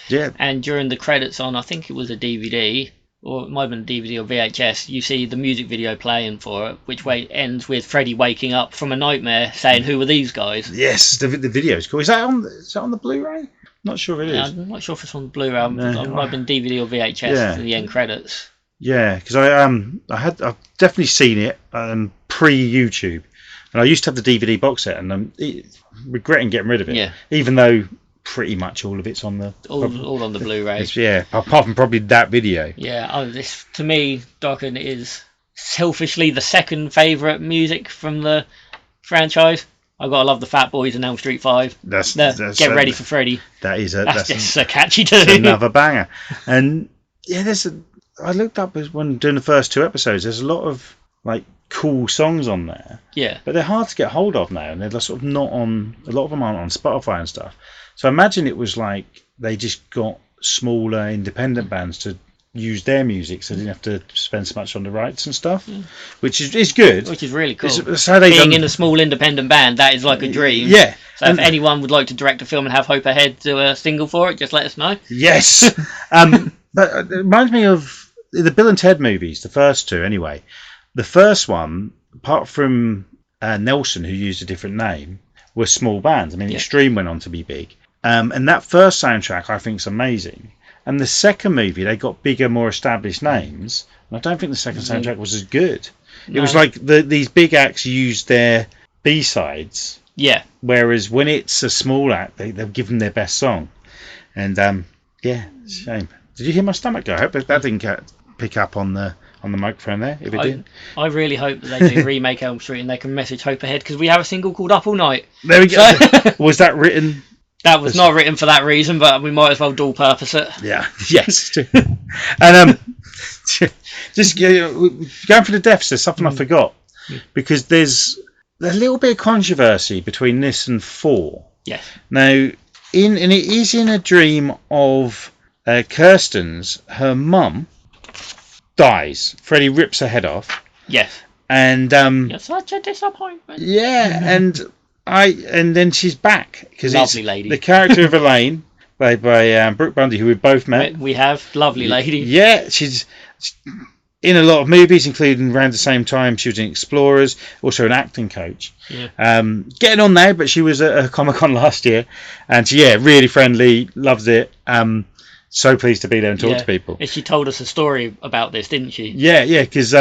Speaker 1: yeah.
Speaker 3: And during the credits on, I think it was a DVD, or it might have been a DVD or VHS, you see the music video playing for it, which ends with Freddy waking up from a nightmare saying, "Who are these guys?"
Speaker 1: Yes, the video's cool. Is that on the Blu-ray? Not sure it is.
Speaker 3: I'm not sure if it's on the Blu-ray. It might have been DVD or VHS for the end credits.
Speaker 1: Yeah, because I've definitely seen it pre-YouTube, and I used to have the DVD box set, and I'm regretting getting rid of it.
Speaker 3: Yeah.
Speaker 1: Even though pretty much all of it's on the
Speaker 3: all on the Blu-ray.
Speaker 1: Yeah, apart from probably that video.
Speaker 3: Yeah, this to me, Dokken is selfishly the second favourite music from the franchise. I've got to love the Fat Boys and Elm Street 5.
Speaker 1: That's
Speaker 3: Get Ready for Freddy.
Speaker 1: That's
Speaker 3: just a catchy tune.
Speaker 1: Another banger. And yeah, I looked up when doing the first 2 episodes. There's a lot of like cool songs on there.
Speaker 3: Yeah.
Speaker 1: But they're hard to get hold of now, and they're sort of not on. A lot of them aren't on Spotify and stuff. So I imagine it was like they just got smaller independent bands to use their music, so they didn't have to spend so much on the rights and stuff, which is good.
Speaker 3: Which is really cool.
Speaker 1: It's how
Speaker 3: being in a small independent band, that is like a dream.
Speaker 1: Yeah.
Speaker 3: So if anyone would like to direct a film and have Hope Ahead do a single for it, just let us know.
Speaker 1: Yes. But it reminds me of the Bill and Ted movies, the first 2 anyway. The first one, apart from Nelson, who used a different name, were small bands. I mean, Extreme went on to be big. And that first soundtrack, I think, is amazing. And the second movie, they got bigger, more established names. And I don't think the second soundtrack was as good. No. It was like these big acts used their B-sides.
Speaker 3: Yeah.
Speaker 1: Whereas when it's a small act, they've given their best song. And, shame. Did you hear my stomach go? I hope that didn't pick up on the microphone there, if it did.
Speaker 3: I really hope that they do remake Elm Street and they can message Hope Ahead, because we have a single called Up All Night.
Speaker 1: There we go. Was that written...
Speaker 3: That was not written for that reason, but we might as well dual purpose it.
Speaker 1: Yeah. Yes. And just going for the deaths, there's something I forgot. because there's a little bit of controversy between this and 4.
Speaker 3: Yes.
Speaker 1: Now, and it is in a dream of Kirsten's. Her mum dies. Freddy rips her head off.
Speaker 3: Yes.
Speaker 1: And
Speaker 3: You're such a disappointment.
Speaker 1: yeah, and then she's back because it's
Speaker 3: Lovely lady.
Speaker 1: the character of Elaine, played by Brooke Bundy, who we both met.
Speaker 3: We have lovely lady.
Speaker 1: Yeah, she's in a lot of movies, including around the same time she was in Explorers, also an acting coach.
Speaker 3: Yeah.
Speaker 1: Getting on now, but she was at a Comic-Con last year, and she, really friendly, loves it. So pleased to be there and talk to people.
Speaker 3: And she told us a story about this, didn't she?
Speaker 1: Yeah, because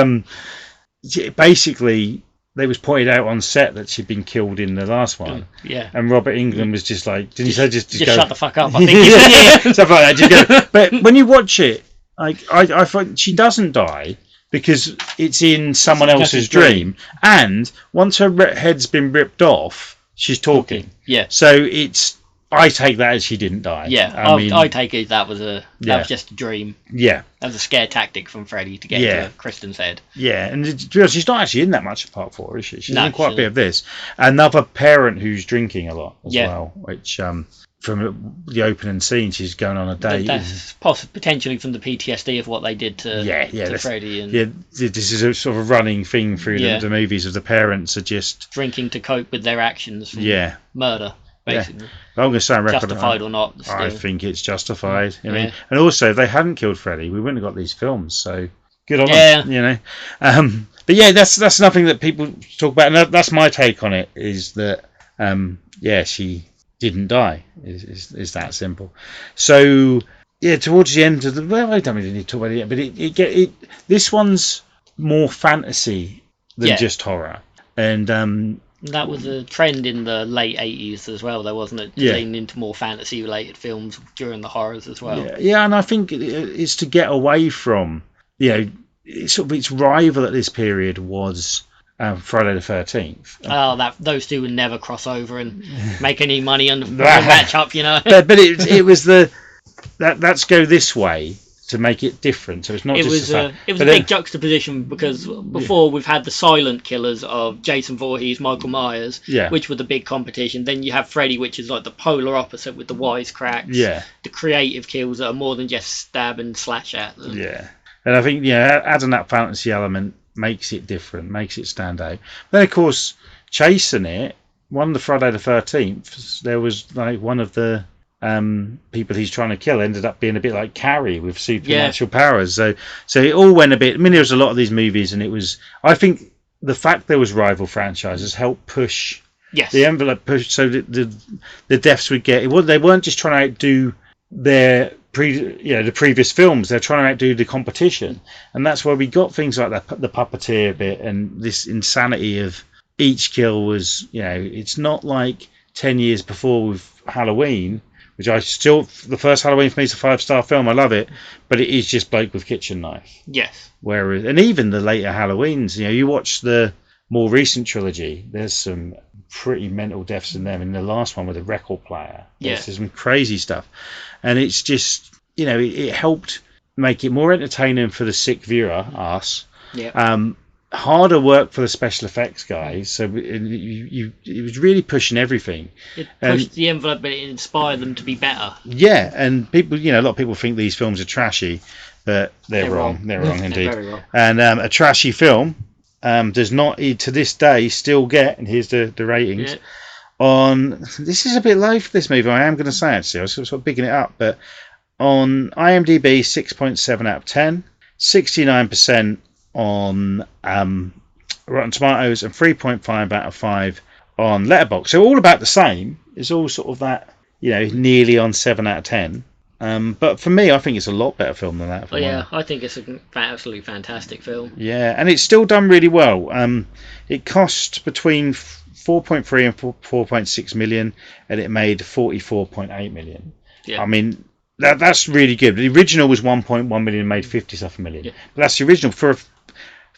Speaker 1: basically they was pointed out on set that she'd been killed in the last one.
Speaker 3: Yeah.
Speaker 1: And Robert Englund was just like, didn't he say just go,
Speaker 3: shut the fuck up, I think.
Speaker 1: stuff like that. Just go. But when you watch it, like I find she doesn't die because it's in someone else's dream, and once her head's been ripped off, she's talking.
Speaker 3: Yeah.
Speaker 1: So I take that as she didn't die.
Speaker 3: Yeah, I take it that was was just a dream.
Speaker 1: Yeah.
Speaker 3: That was a scare tactic from Freddy to get into Kristen's head.
Speaker 1: Yeah, and to be honest, she's not actually in that much of Part 4, is she? She's in quite a bit of this. Another parent who's drinking a lot as well, which from the opening scene, she's going on a date.
Speaker 3: That's potentially from the PTSD of what they did to Freddy. And
Speaker 1: this is a sort of running thing through the movies of the parents are just
Speaker 3: drinking to cope with their actions from murder. Basically.
Speaker 1: I'm going to say on record,
Speaker 3: justified or not. Still.
Speaker 1: I think it's justified. I mean, and also if they hadn't killed Freddy, we wouldn't have got these films. So good on them, you know. But yeah, that's nothing that people talk about. And that's my take on it. Is that she didn't die. Is that simple? So yeah, towards the end of I don't really need to talk about it yet. But this one's more fantasy than just horror, and.
Speaker 3: That was a trend in the late 80s as well, though, wasn't it? Leaning into more fantasy-related films during the horrors as well.
Speaker 1: Yeah, and I think it's to get away from, its rival at this period was Friday the 13th.
Speaker 3: Those two would never cross over and make any money on the match up, you know.
Speaker 1: But it was let's go this way to make it different. So it's not
Speaker 3: a big juxtaposition because before we've had the silent killers of Jason Voorhees, Michael Myers, which were the big competition. Then you have Freddy, which is like the polar opposite with the wisecracks. Yeah. The creative kills that are more than just stab and slash at them. Yeah.
Speaker 1: And I think adding that fantasy element makes it different, makes it stand out. Then of course chasing it, one of the Friday the 13th, there was like one of the people he's trying to kill ended up being a bit like Carrie with supernatural powers. So it all went a bit. I mean, there was a lot of these movies, and it was. I think the fact there was rival franchises helped push the envelope, so that the deaths would get. They weren't just trying to outdo their the previous films. They're trying to outdo the competition, and that's where we got things like that, the puppeteer bit, and this insanity of each kill was. It's not like 10 years before with Halloween. Which the first Halloween for me is a 5-star film. I love it, but it is just bloke with kitchen knife.
Speaker 3: Yes.
Speaker 1: Whereas, and even the later Halloweens, you watch the more recent trilogy. There's some pretty mental deaths in them. In the last one with the record player, there's some crazy stuff, and it's just it helped make it more entertaining for the sick viewer, us.
Speaker 3: Yeah.
Speaker 1: Harder work for the special effects guys, so it was really pushing everything.
Speaker 3: It pushed the envelope, but it inspired them to be better.
Speaker 1: Yeah, and people, a lot of people think these films are trashy, but they're wrong. They're wrong indeed.
Speaker 3: Very wrong.
Speaker 1: And a trashy film does not, to this day, still get, and here's the ratings, on, this is a bit low for this movie, I am going to say actually, I was sort of bigging it up, but on IMDb, 6.7 out of 10, 69% on Rotten Tomatoes, and 3.5 out of 5 on Letterboxd. So all about the same. It's all sort of that, nearly on 7 out of 10. But for me, I think it's a lot better film than that.
Speaker 3: I think it's an absolutely fantastic film.
Speaker 1: Yeah, and it's still done really well. It cost between 4.3 and 4.6 million, and it made 44.8 million. Yeah. I mean, that's really good. The original was 1.1 million, made 50-something million. Yeah. But that's the original. For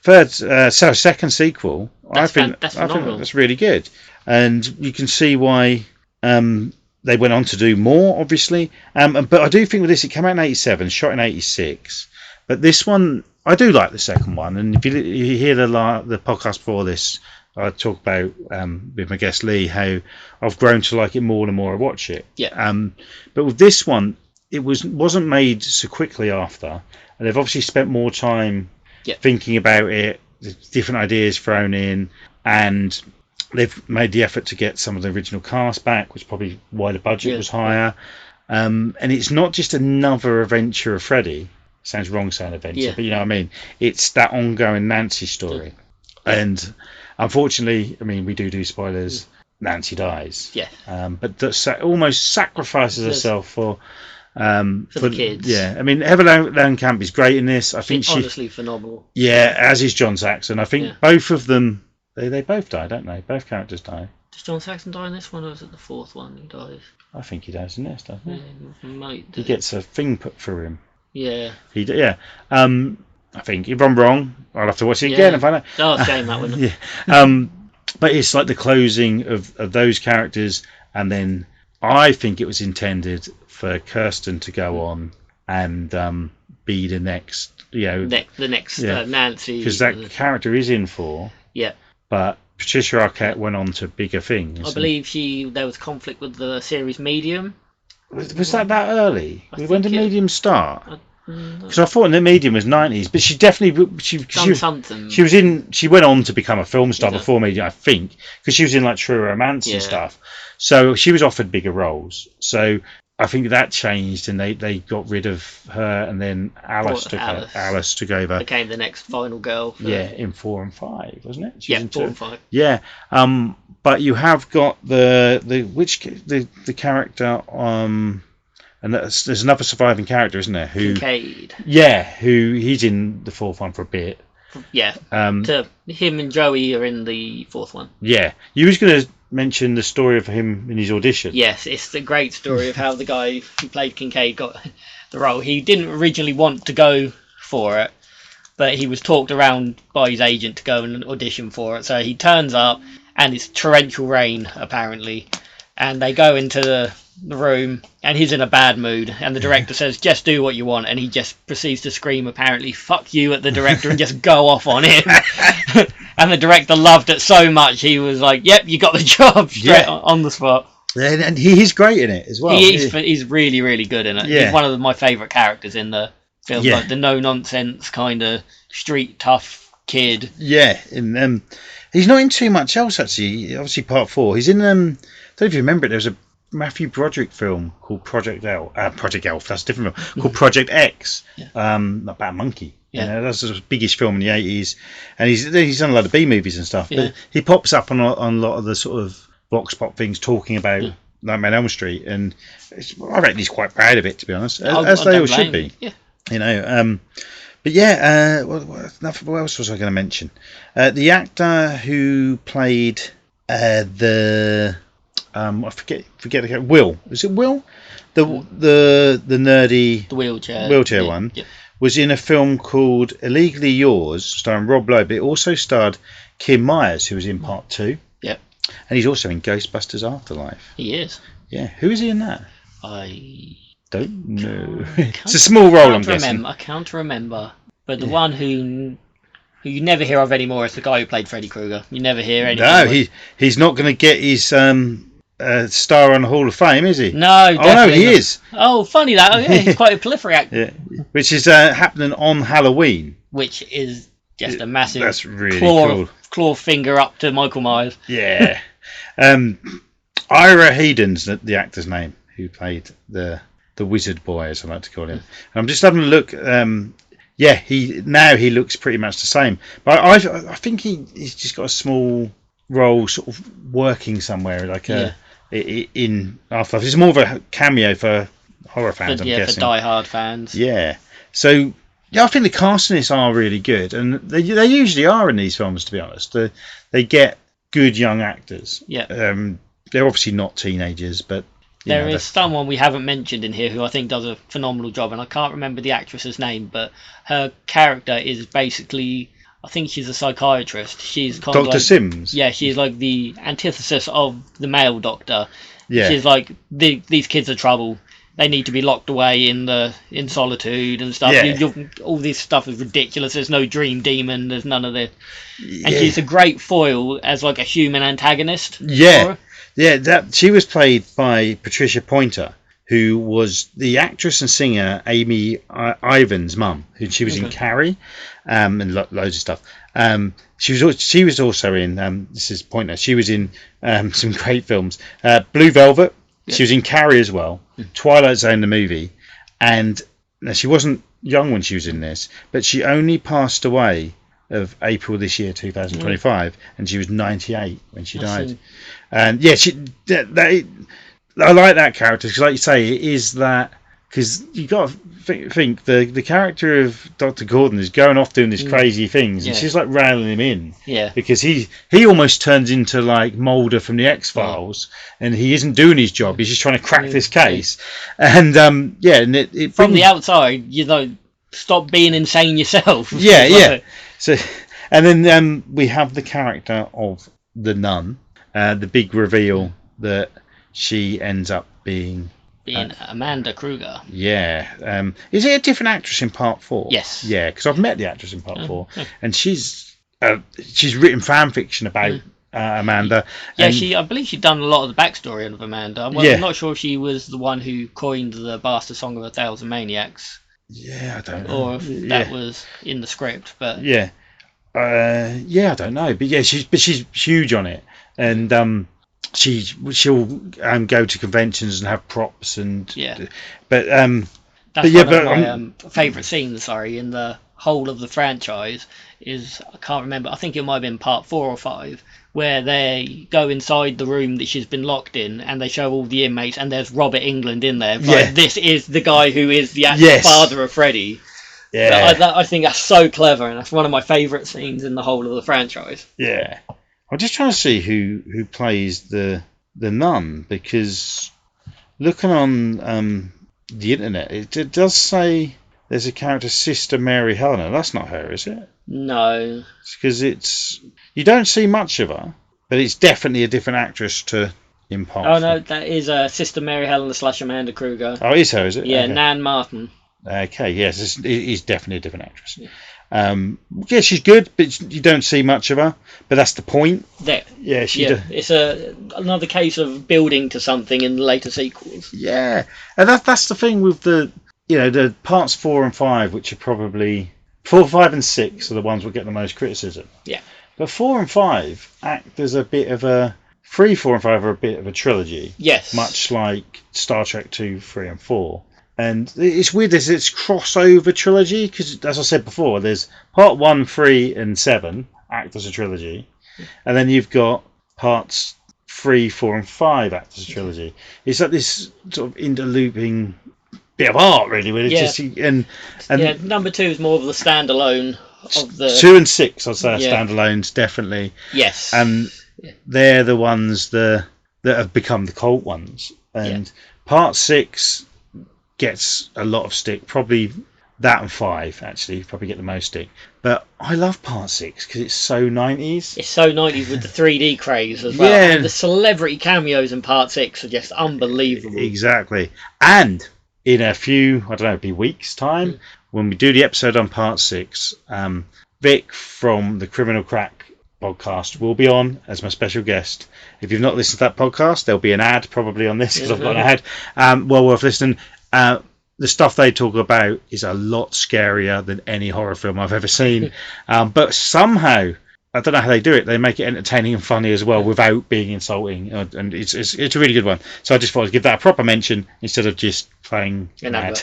Speaker 1: a second sequel, I think that's really good. And you can see why they went on to do more, obviously. But I do think with this, it came out in 87, shot in 86. But this one, I do like the second one. And if you hear the podcast before this, I talk about with my guest Lee how I've grown to like it more and more I watch it.
Speaker 3: Yeah.
Speaker 1: But with this one, it wasn't made so quickly after, and they've obviously spent more time thinking about it, different ideas thrown in, and they've made the effort to get some of the original cast back, which is probably why the budget was higher. And it's not just another adventure of Freddy. Sounds wrong saying adventure, but you know what I mean. It's that ongoing Nancy story, and unfortunately, I mean, we do spoilers. Nancy dies.
Speaker 3: Yeah.
Speaker 1: But that almost sacrifices herself for
Speaker 3: the kids.
Speaker 1: Yeah. I mean, Heather Langenkamp is great in this. I think she's
Speaker 3: honestly phenomenal.
Speaker 1: Yeah, as is John Saxon. I think both of them. They both die, don't they? Both characters die.
Speaker 3: Does John Saxon die in this one, or is it the fourth one he dies?
Speaker 1: I think he dies in this, doesn't he?
Speaker 3: He might do.
Speaker 1: He gets a thing put through him.
Speaker 3: Yeah.
Speaker 1: I think if I'm wrong, I'll have to watch it again and find out.
Speaker 3: Oh, shame that one.
Speaker 1: Yeah. But it's like the closing of those characters, and then I think it was intended for Kirsten to go on and be the next,
Speaker 3: the next Nancy,
Speaker 1: because that character is in 4.
Speaker 3: Yeah.
Speaker 1: But Patricia Arquette went on to bigger things.
Speaker 3: I believe there was conflict with the series Medium.
Speaker 1: Was that early? When did Medium start? Because I thought the Medium was 90s, but she definitely
Speaker 3: something.
Speaker 1: She went on to become a film star before Medium, I think, because she was in like True Romance and stuff. So she was offered bigger roles. So I think that changed, and they got rid of her, and then Alice took over.
Speaker 3: Became the next final girl.
Speaker 1: In 4 and 5, wasn't it?
Speaker 3: 4 and 5.
Speaker 1: Yeah. But you have got the character and there's another surviving character, isn't there?
Speaker 3: Kincaid.
Speaker 1: Yeah, he's in the 4th one for a bit.
Speaker 3: Yeah. Him and Joey are in the 4th one.
Speaker 1: Yeah. You was going to mention the story of him in his audition.
Speaker 3: Yes, it's the great story of how the guy who played Kincaid got the role. He didn't originally want to go for it, but he was talked around by his agent to go and audition for it. So he turns up, and it's torrential rain, apparently. And they go into the room, and he's in a bad mood, and the director says, just do what you want, and he just proceeds to scream, apparently, fuck you at the director, and just go off on him. And the director loved it so much, he was like, yep, you got the job straight on the spot.
Speaker 1: And he's great in it as well.
Speaker 3: He's really, really good in it. He's one of my favourite characters in the film, like the no-nonsense kind of street tough kid. Yeah,
Speaker 1: and he's not in too much else, actually. Obviously, part 4. He's in, I don't know if you remember it, there was a Matthew Broderick film called Project Elf, that's a different film, called Project X, about a monkey. Yeah. That's the biggest film in the 80s, and he's done a lot of B movies and stuff. But he pops up on a lot of the sort of Vox Pop things talking about Nightmare on Elm Street, and I reckon he's quite proud of it, to be honest, as they all should be. Yeah. But what else was I going to mention? The actor who played I forget the Will. Is it Will? The nerdy wheelchair one was in a film called Illegally Yours, starring Rob Lowe, but it also starred Kim Myers, who was in part 2.
Speaker 3: Yep.
Speaker 1: And he's also in Ghostbusters Afterlife.
Speaker 3: He is.
Speaker 1: Yeah. Who is he in that?
Speaker 3: I
Speaker 1: don't know. It's a small role, I'm guessing.
Speaker 3: I can't remember. But the one who you never hear of anymore is the guy who played Freddy Krueger. You never hear anything.
Speaker 1: No, he's not going to get his star on the Hall of Fame, is he?
Speaker 3: No, definitely
Speaker 1: he is.
Speaker 3: Oh, funny that. Oh, yeah, he's quite a prolific actor.
Speaker 1: Yeah. Which is happening on Halloween.
Speaker 3: Which is just a massive
Speaker 1: That's really cool.
Speaker 3: Claw finger up to Michael Myers.
Speaker 1: Yeah. Ira Heden's the actor's name, who played the wizard boy, as I like to call him. I'm just having a look. He looks pretty much the same. But I think he's just got a small role, sort of working somewhere, like in Afterlife. It's more of a cameo for horror fans, I'm guessing.
Speaker 3: For die-hard fans.
Speaker 1: Yeah. So, I think the casting are really good, and they usually are in these films, to be honest. They get good young actors.
Speaker 3: Yeah.
Speaker 1: They're obviously not teenagers, but
Speaker 3: there is someone we haven't mentioned in here who I think does a phenomenal job, and I can't remember the actress's name, but her character is basically, I think she's a psychiatrist. She's kind of
Speaker 1: Dr. Sims.
Speaker 3: Yeah, she's like the antithesis of the male doctor.
Speaker 1: Yeah.
Speaker 3: She's like, these kids are trouble. they need to be locked away in solitude and stuff.
Speaker 1: Yeah.
Speaker 3: All this stuff is ridiculous. There's no dream demon. There's none of this. And
Speaker 1: Yeah.
Speaker 3: she's a great foil as like a human antagonist.
Speaker 1: Yeah.
Speaker 3: for her.
Speaker 1: Yeah, that she was played by Patricia Pointer, who was the actress and singer Amy Ivan's mum, who she was in Carrie, and loads of stuff. She was also in this is Pointer. She was in some great films. Blue Velvet. She was in Carrie as well. Twilight Zone the movie, and now she wasn't young when she was in this, but she only passed away of April this year, 2025, and she was 98 when she died. And yeah, I like that character because, like you say, it is that, because you got to think the character of Dr. Gordon is going off doing these crazy things, and she's like railing him in, because he almost turns into like Mulder from the X-Files, and he isn't doing his job. He's just trying to crack this case, and and it
Speaker 3: from the outside, stop being insane yourself.
Speaker 1: So, and then we have the character of the nun, the big reveal that she ends up being
Speaker 3: Amanda Kruger.
Speaker 1: Yeah. Is it a different actress in part 4?
Speaker 3: Yes.
Speaker 1: Yeah, because I've met the actress in part 4, and she's written fan fiction about Amanda.
Speaker 3: Yeah, I believe she'd done a lot of the backstory of Amanda. Well, I'm not sure if she was the one who coined the Bastard Song of a Thousand Maniacs.
Speaker 1: Yeah, I don't know.
Speaker 3: Or if that was in the script, but
Speaker 1: yeah, I don't know. But yeah, she's huge on it, and she'll go to conventions and have props and but
Speaker 3: that's one of my favourite scenes. In the whole of the franchise is, I can't remember. I think it might have been part 4 or 5, where they go inside the room that she's been locked in, and they show all the inmates, and there's Robert Englund in there. Like, this is the guy who is the actual father of Freddy. Yeah, I think that's so clever, and that's one of my favourite scenes in the whole of the franchise.
Speaker 1: Yeah, I'm just trying to see who plays the nun, because looking on the internet, it does say there's a character, Sister Mary Helena. That's not her, is it?
Speaker 3: No,
Speaker 1: because you don't see much of her, but it's definitely a different actress to in part.
Speaker 3: Oh no, that is Sister Mary Helena / Amanda Kruger.
Speaker 1: Oh, it is her, is it?
Speaker 3: Yeah,
Speaker 1: okay.
Speaker 3: Nan Martin.
Speaker 1: Okay, yes, it is definitely a different actress. Yeah, she's good, but you don't see much of her. But that's the point. It's
Speaker 3: another case of building to something in the later sequels.
Speaker 1: Yeah, and that's the thing with the parts 4 and 5, which are probably 4, 5, and 6 are the ones that get the most criticism.
Speaker 3: Yeah,
Speaker 1: but 4 and 5 act as a bit of a 3, 4, and 5 are a bit of a trilogy.
Speaker 3: Yes,
Speaker 1: much like Star Trek 2, 3, and 4. And it's weird, it's crossover trilogy, because as I said before, there's part 1, 3, and 7 act as a trilogy, and then you've got parts 3, 4, and 5 act as a trilogy. It's like this sort of interlooping bit of art, really. Where it's just,
Speaker 3: number 2 is more of the standalone of the
Speaker 1: 2 and 6. I'd say are standalones, definitely.
Speaker 3: Yes,
Speaker 1: and they're the ones that have become the cult ones. And part 6 gets a lot of stick, probably that and 5 actually probably get the most stick, but I love part 6 because it's so 90s.
Speaker 3: It's so 90s with the 3D craze as well, and the celebrity cameos in part 6 are just unbelievable.
Speaker 1: Exactly. And in a few, I don't know, it'll be weeks time, when we do the episode on part 6, Vic from the Criminal Crack podcast will be on as my special guest. If you've not listened to that podcast, there'll be an ad probably on this, because I've got an ad. Well worth listening. The stuff they talk about is a lot scarier than any horror film I've ever seen. But somehow, I don't know how they do it, they make it entertaining and funny as well without being insulting. And it's a really good one. So I just thought I'd give that a proper mention instead of just playing an ad.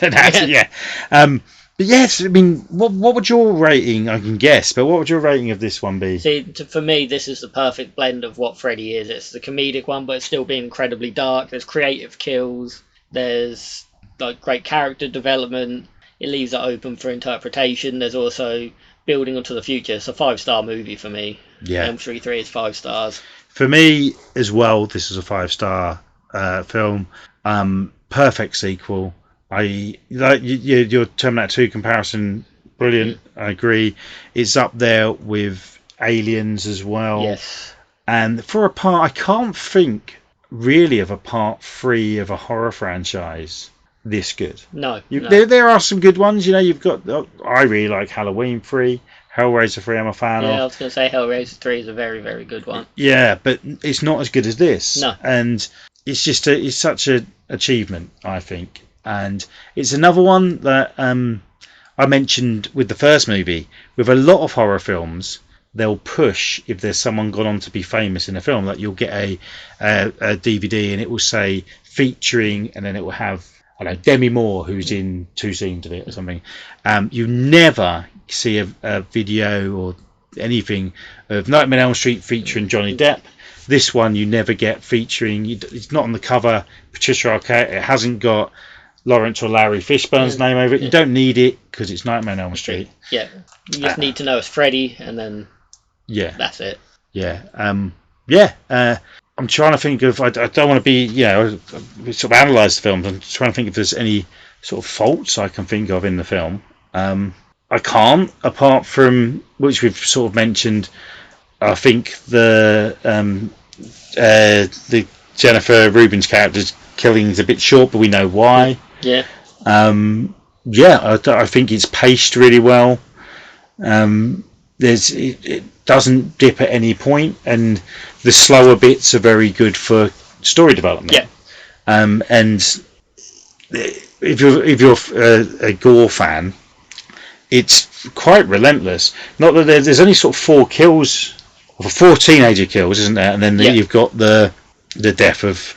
Speaker 1: But yes, I mean, what would your rating, I can guess, but what would your rating of this one be?
Speaker 3: See, for me, this is the perfect blend of what Freddy is. It's the comedic one, but it's still being incredibly dark. There's creative kills. There's great character development. It leaves it open for interpretation. There's also building onto the future. It's a 5-star movie for me.
Speaker 1: Yeah.
Speaker 3: Elm Street 3 is 5 stars.
Speaker 1: For me as well, this is a 5-star film. Perfect sequel. I like your Terminator 2 comparison. Brilliant. I agree. It's up there with Aliens as well.
Speaker 3: Yes.
Speaker 1: And for a part, I can't think really of a part 3 of a horror franchise this good.
Speaker 3: No.
Speaker 1: There are some good ones. You've got. I really like Halloween 3, Hellraiser 3. I'm a fan of.
Speaker 3: Yeah, I was going to say Hellraiser 3 is a very, very good one.
Speaker 1: Yeah, but it's not as good as this.
Speaker 3: No.
Speaker 1: And it's just it's such an achievement, I think. And it's another one that I mentioned with the first movie. With a lot of horror films, they'll push if there's someone gone on to be famous in a film. Like you'll get a DVD and it will say featuring, and then it will have, I don't know, Demi Moore, who's in 2 scenes of it or something. You never see a video or anything of Nightmare on Elm Street featuring Johnny Depp. This one you never get featuring. It's not on the cover. Patricia Arquette. It hasn't got Lawrence or Larry Fishburne's name over it. You don't need it because it's Nightmare on Elm Street.
Speaker 3: Yeah, you just need to know it's Freddy, and then that's it.
Speaker 1: Yeah, I'm trying to think of. I don't want to be, sort of analyse the film. I'm trying to think if there's any sort of faults I can think of in the film. I can't, apart from which we've sort of mentioned. I think the Jennifer Rubin's character's killing is a bit short, but we know why.
Speaker 3: Yeah.
Speaker 1: I think it's paced really well. It doesn't dip at any point, and the slower bits are very good for story development.
Speaker 3: Yeah.
Speaker 1: And if you're a gore fan, it's quite relentless. Not that there's only sort of 4 kills, or 4 teenager kills, isn't there? And then you've got the death of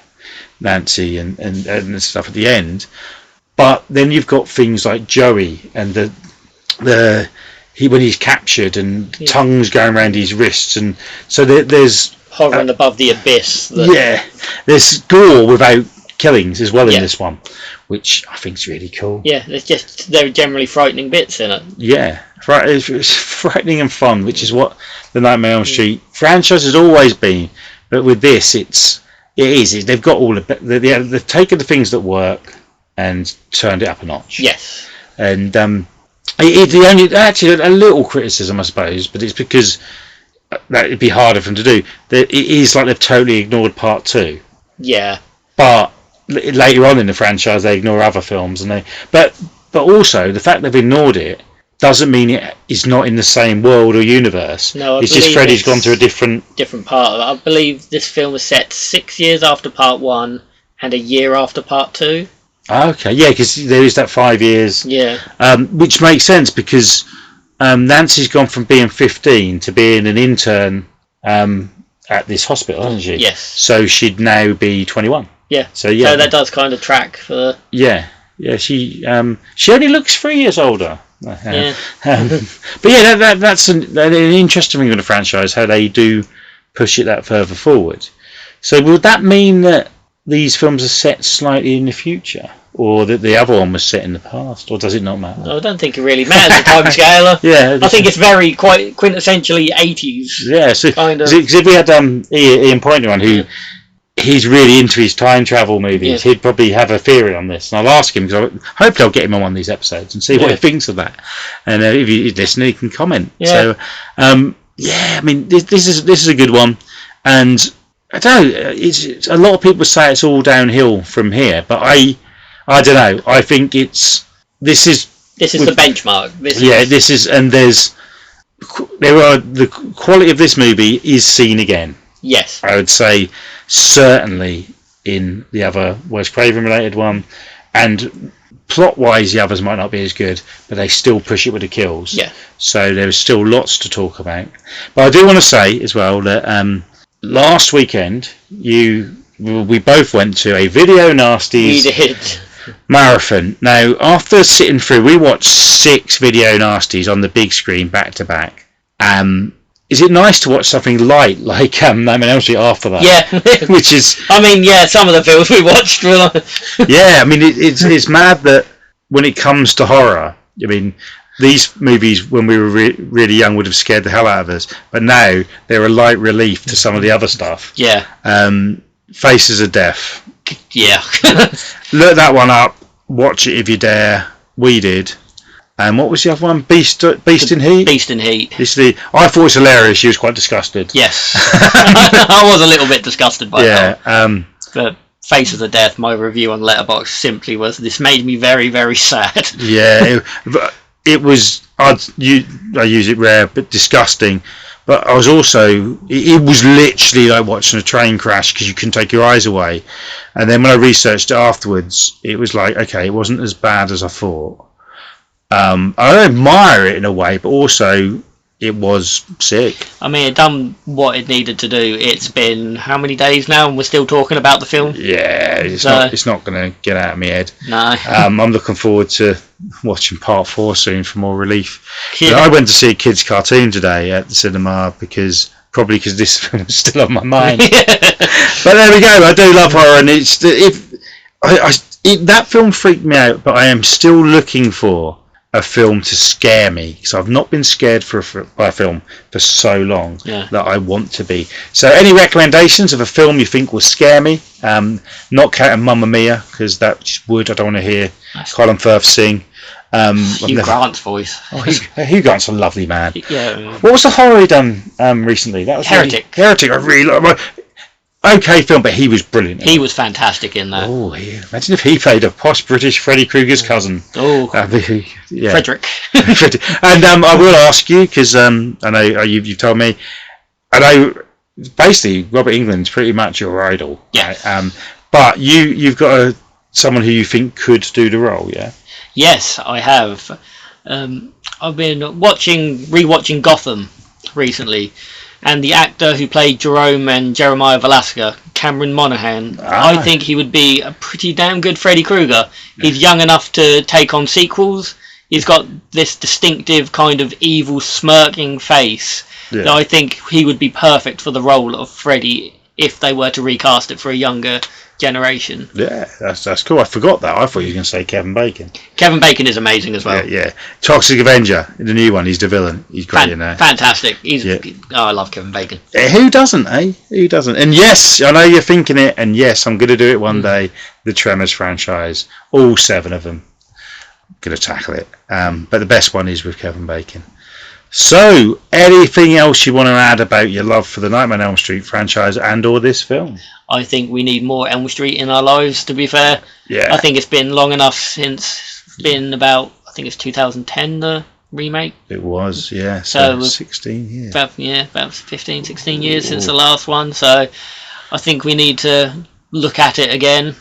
Speaker 1: Nancy and stuff at the end. But then you've got things like Joey and when he's captured and tongues going around his wrists, and so there's
Speaker 3: hovering above the abyss.
Speaker 1: There's gore without killings as well in this one, which I think is really cool.
Speaker 3: Yeah, there are generally frightening bits in it.
Speaker 1: Yeah, it's frightening and fun, which is what the Nightmare on Elm Street franchise has always been. But with this, it is. They've got all they've taken the things that work and turned it up a notch.
Speaker 3: Yes.
Speaker 1: And the only actually a little criticism, I suppose, but it's because that it'd be harder for them to do. That it is like they've totally ignored part 2.
Speaker 3: Yeah.
Speaker 1: But later on in the franchise, they ignore other films, but also the fact they've ignored it doesn't mean it is not in the same world or universe.
Speaker 3: No,
Speaker 1: it's just Freddy's gone to a different
Speaker 3: part of it. I believe this film was set 6 years after part 1 and a year after part 2.
Speaker 1: Okay, yeah, because there is that 5 years.
Speaker 3: Yeah.
Speaker 1: Which makes sense because Nancy's gone from being 15 to being an intern at this hospital, hasn't she?
Speaker 3: Yes.
Speaker 1: So she'd now be 21.
Speaker 3: Yeah.
Speaker 1: So
Speaker 3: that does kind of track for.
Speaker 1: Yeah. She only looks 3 years older.
Speaker 3: Yeah.
Speaker 1: But yeah, that's an interesting thing with the franchise, how they do push it that further forward. So would that mean that these films are set slightly in the future, or that the other one was set in the past, or does it not matter?
Speaker 3: I don't think it really matters, the time scale. I think it's quite quintessentially 80s.
Speaker 1: Yeah, so
Speaker 3: kind of.
Speaker 1: Because if we had Ian Pointer on, who he's really into his time travel movies, he'd probably have a theory on this, and I'll ask him, because hopefully I'll get him on one of these episodes and see what he thinks of that. And if he's listening, he can comment. So I mean, this is a good one, and I don't know, it's a lot of people say it's all downhill from here, but I don't know. I think this is
Speaker 3: the benchmark.
Speaker 1: The quality of this movie is seen again.
Speaker 3: Yes,
Speaker 1: I would say certainly in the other Wes Craven related one, and plot wise the others might not be as good, but they still push it with the kills.
Speaker 3: Yeah.
Speaker 1: So there's still lots to talk about. But I do want to say as well that last weekend we both went to a Video Nasties.
Speaker 3: We did.
Speaker 1: Marathon. Now, after sitting through, we watched 6 Video Nasties on the big screen back to back. Is it nice to watch something light like Nightmare on Elm Street after that?
Speaker 3: Yeah.
Speaker 1: Which is.
Speaker 3: I mean, yeah, some of the films we watched were like.
Speaker 1: Yeah, I mean, it's mad that when it comes to horror, I mean, these movies when we were really young would have scared the hell out of us, but now they're a light relief to some of the other stuff.
Speaker 3: Yeah.
Speaker 1: Faces of Death.
Speaker 3: Yeah.
Speaker 1: Look that one up. Watch it if you dare. We did. And what was the other one? Beast in Heat?
Speaker 3: Beast in Heat.
Speaker 1: I thought it was hilarious. She was quite disgusted.
Speaker 3: Yes. I was a little bit disgusted by that.
Speaker 1: Yeah.
Speaker 3: But Faces of Death, my review on Letterboxd simply was, this made me very, very sad.
Speaker 1: Yeah, it was. I use it rare, but disgusting. But I was also. It was literally like watching a train crash because you couldn't take your eyes away. And then when I researched it afterwards, it was like, okay, it wasn't as bad as I thought. I don't admire it in a way, but also it was sick.
Speaker 3: I mean, it done what it needed to do. It's been how many days now, and we're still talking about the film?
Speaker 1: Yeah, it's not going to get out of my head.
Speaker 3: No.
Speaker 1: I'm looking forward to watching part 4 soon for more relief.
Speaker 3: Yeah.
Speaker 1: I went to see a kids' cartoon today at the cinema because this film is still on my mind. But there we go. I do love horror, and that film freaked me out. But I am still looking for a film to scare me, because I've not been scared by a film for so long that I want to be. So any recommendations of a film you think will scare me? Not counting Mamma Mia, because that just would. I don't want to hear Colin Firth sing.
Speaker 3: Hugh Grant's voice.
Speaker 1: Hugh Grant's a lovely man.
Speaker 3: Yeah.
Speaker 1: What was the horror he done recently? That was
Speaker 3: Heretic.
Speaker 1: Heretic. I really like. Okay film, but he was brilliant.
Speaker 3: He was fantastic in that.
Speaker 1: Oh, yeah. Imagine if he played a posh British Freddy Krueger's cousin.
Speaker 3: Oh,
Speaker 1: yeah.
Speaker 3: Frederick.
Speaker 1: And I will ask you, because I know you've told me, I know basically Robert Englund's pretty much your idol.
Speaker 3: Yeah.
Speaker 1: Right? But you've got someone who you think could do the role, yeah?
Speaker 3: Yes, I have. I've been rewatching Gotham recently. And the actor who played Jerome and Jeremiah Velasquez, Cameron Monaghan, I think he would be a pretty damn good Freddy Krueger. He's young enough to take on sequels. He's got this distinctive kind of evil, smirking face. That I think he would be perfect for the role of Freddy if they were to recast it for a younger generation.
Speaker 1: Yeah, that's cool. I forgot that. I thought you were going to say Kevin Bacon.
Speaker 3: Kevin Bacon is amazing as well.
Speaker 1: Yeah. Toxic Avenger, the new one. He's the villain. He's great in there.
Speaker 3: Fantastic. I love Kevin Bacon.
Speaker 1: Who doesn't, eh? Who doesn't? And yes, I know you're thinking it. And yes, I'm going to do it one day. The Tremors franchise, all 7 of them. I'm going to tackle it. But the best one is with Kevin Bacon. So, anything else you want to add about your love for the Nightmare on Elm Street franchise and or this film?
Speaker 3: I think we need more Elm Street in our lives, to be fair.
Speaker 1: Yeah.
Speaker 3: I think it's been long enough since it's been about, I think it's 2010, the remake.
Speaker 1: It was, yeah. So 16 years.
Speaker 3: About 15, 16 years since the last one. So I think we need to look at it again.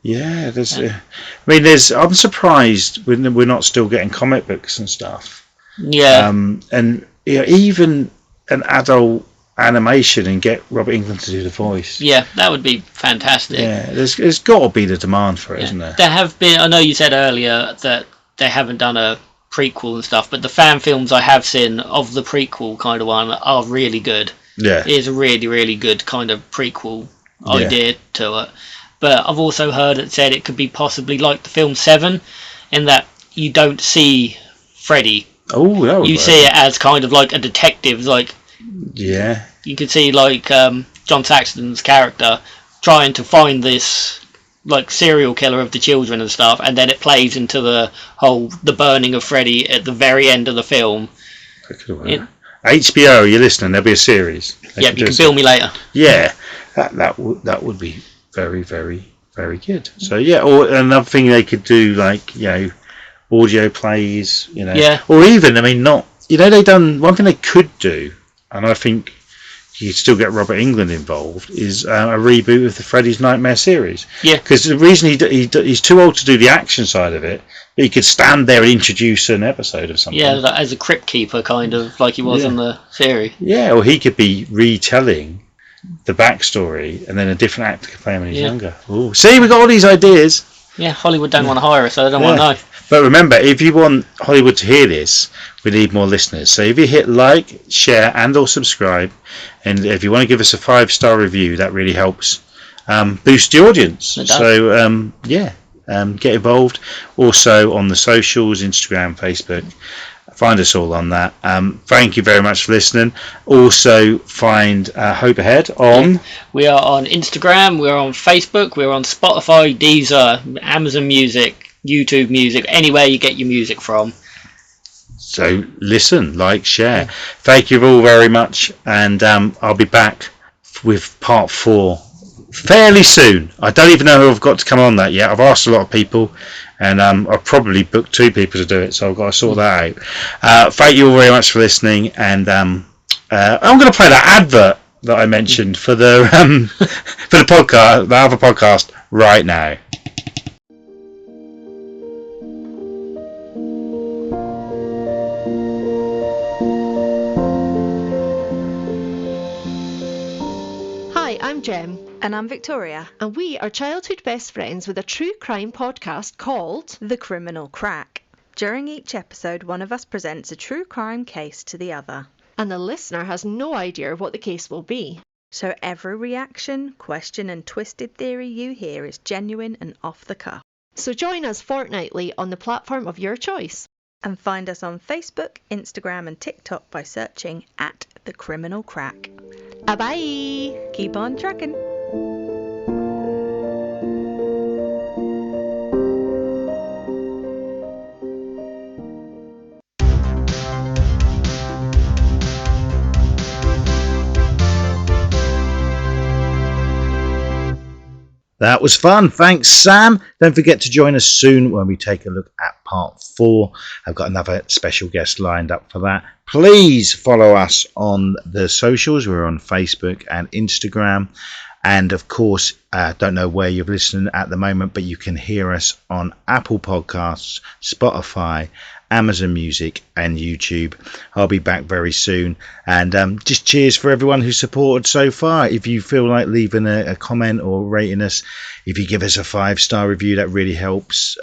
Speaker 1: Yeah, I'm surprised we're not still getting comic books and stuff.
Speaker 3: Yeah.
Speaker 1: And even an adult animation and get Robert Englund to do the voice.
Speaker 3: Yeah, that would be fantastic.
Speaker 1: Yeah, there's got to be the demand for it, isn't there?
Speaker 3: There have been. I know you said earlier that they haven't done a prequel and stuff, but the fan films I have seen of the prequel kind of one are really good.
Speaker 1: Yeah,
Speaker 3: it is a really, really good kind of prequel idea to it. But I've also heard it said it could be possibly like the film 7, in that you don't see Freddy.
Speaker 1: Oh, that
Speaker 3: you see it as kind of like a detective, like.
Speaker 1: Yeah.
Speaker 3: You could see like John Saxton's character trying to find this like serial killer of the children and stuff, and then it plays into the burning of Freddy at the very end of the film.
Speaker 1: HBO, you're listening? There'll be a series.
Speaker 3: Yeah, you can bill me later.
Speaker 1: Yeah, that would be very, very, very good. So yeah, or another thing they could do, like audio plays, or even they done one thing they could do, and I think you could still get Robert Englund involved, is a reboot of the Freddy's Nightmare series.
Speaker 3: Yeah.
Speaker 1: Because the reason he's too old to do the action side of it, but he could stand there and introduce an episode of something.
Speaker 3: Yeah, as a crypt keeper, kind of, like he was in the series. Yeah,
Speaker 1: or he could be retelling the backstory, and then a different actor could play him when he's younger. Ooh. See, we got all these ideas.
Speaker 3: Yeah, Hollywood don't want to hire us, so they don't want to know.
Speaker 1: But remember, if you want Hollywood to hear this, we need more listeners. So if you hit like, share, and or subscribe, and if you want to give us a 5-star review, that really helps boost the audience. So get involved. Also on the socials, Instagram, Facebook. Find us all on that. Thank you very much for listening. Also find Hope Ahead on...
Speaker 3: We are on Instagram, we're on Facebook, we're on Spotify, Deezer, Amazon Music, YouTube Music, anywhere you get your music from.
Speaker 1: So listen, like, share. Thank you all very much, and I'll be back with part 4 fairly soon. I don't even know who I've got to come on that yet. I've asked a lot of people, and I've probably booked 2 people to do it, so I've got to sort that out. Thank you all very much for listening, and I'm going to play that advert that I mentioned for the for the podcast, the other podcast, right now.
Speaker 4: Hi, I'm Jem.
Speaker 5: And I'm Victoria.
Speaker 4: And we are childhood best friends with a true crime podcast called
Speaker 5: The Criminal Crack. During each episode, one of us presents a true crime case to the other.
Speaker 4: And the listener has no idea what the case will be.
Speaker 5: So every reaction, question and twisted theory you hear is genuine and off the cuff.
Speaker 4: So join us fortnightly on the platform of your choice.
Speaker 5: And find us on Facebook, Instagram and TikTok by searching at The Criminal Crack.
Speaker 4: Bye-bye!
Speaker 5: Keep on trucking.
Speaker 1: That was fun. Thanks, Sam. Don't forget to join us soon when we take a look at part 4. I've got another special guest lined up for that. Please follow us on the socials. We're on Facebook and Instagram. And of course, don't know where you're listening at the moment, but you can hear us on Apple Podcasts, Spotify, Amazon Music and YouTube. I'll be back very soon, and just cheers for everyone who supported so far. If you feel like leaving a comment or rating us, if you give us a 5-star review, that really helps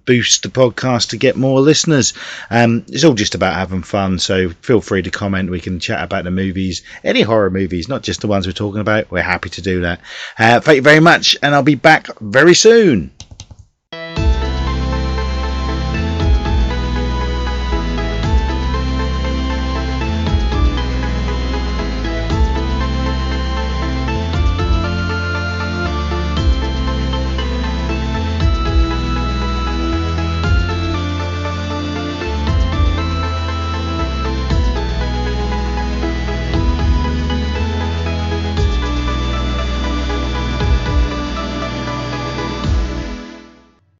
Speaker 1: boost the podcast to get more listeners. It's all just about having fun, so feel free to comment. We can chat about the movies, any horror movies, not just the ones we're talking about. We're happy to do that. Thank you very much, and I'll be back very soon.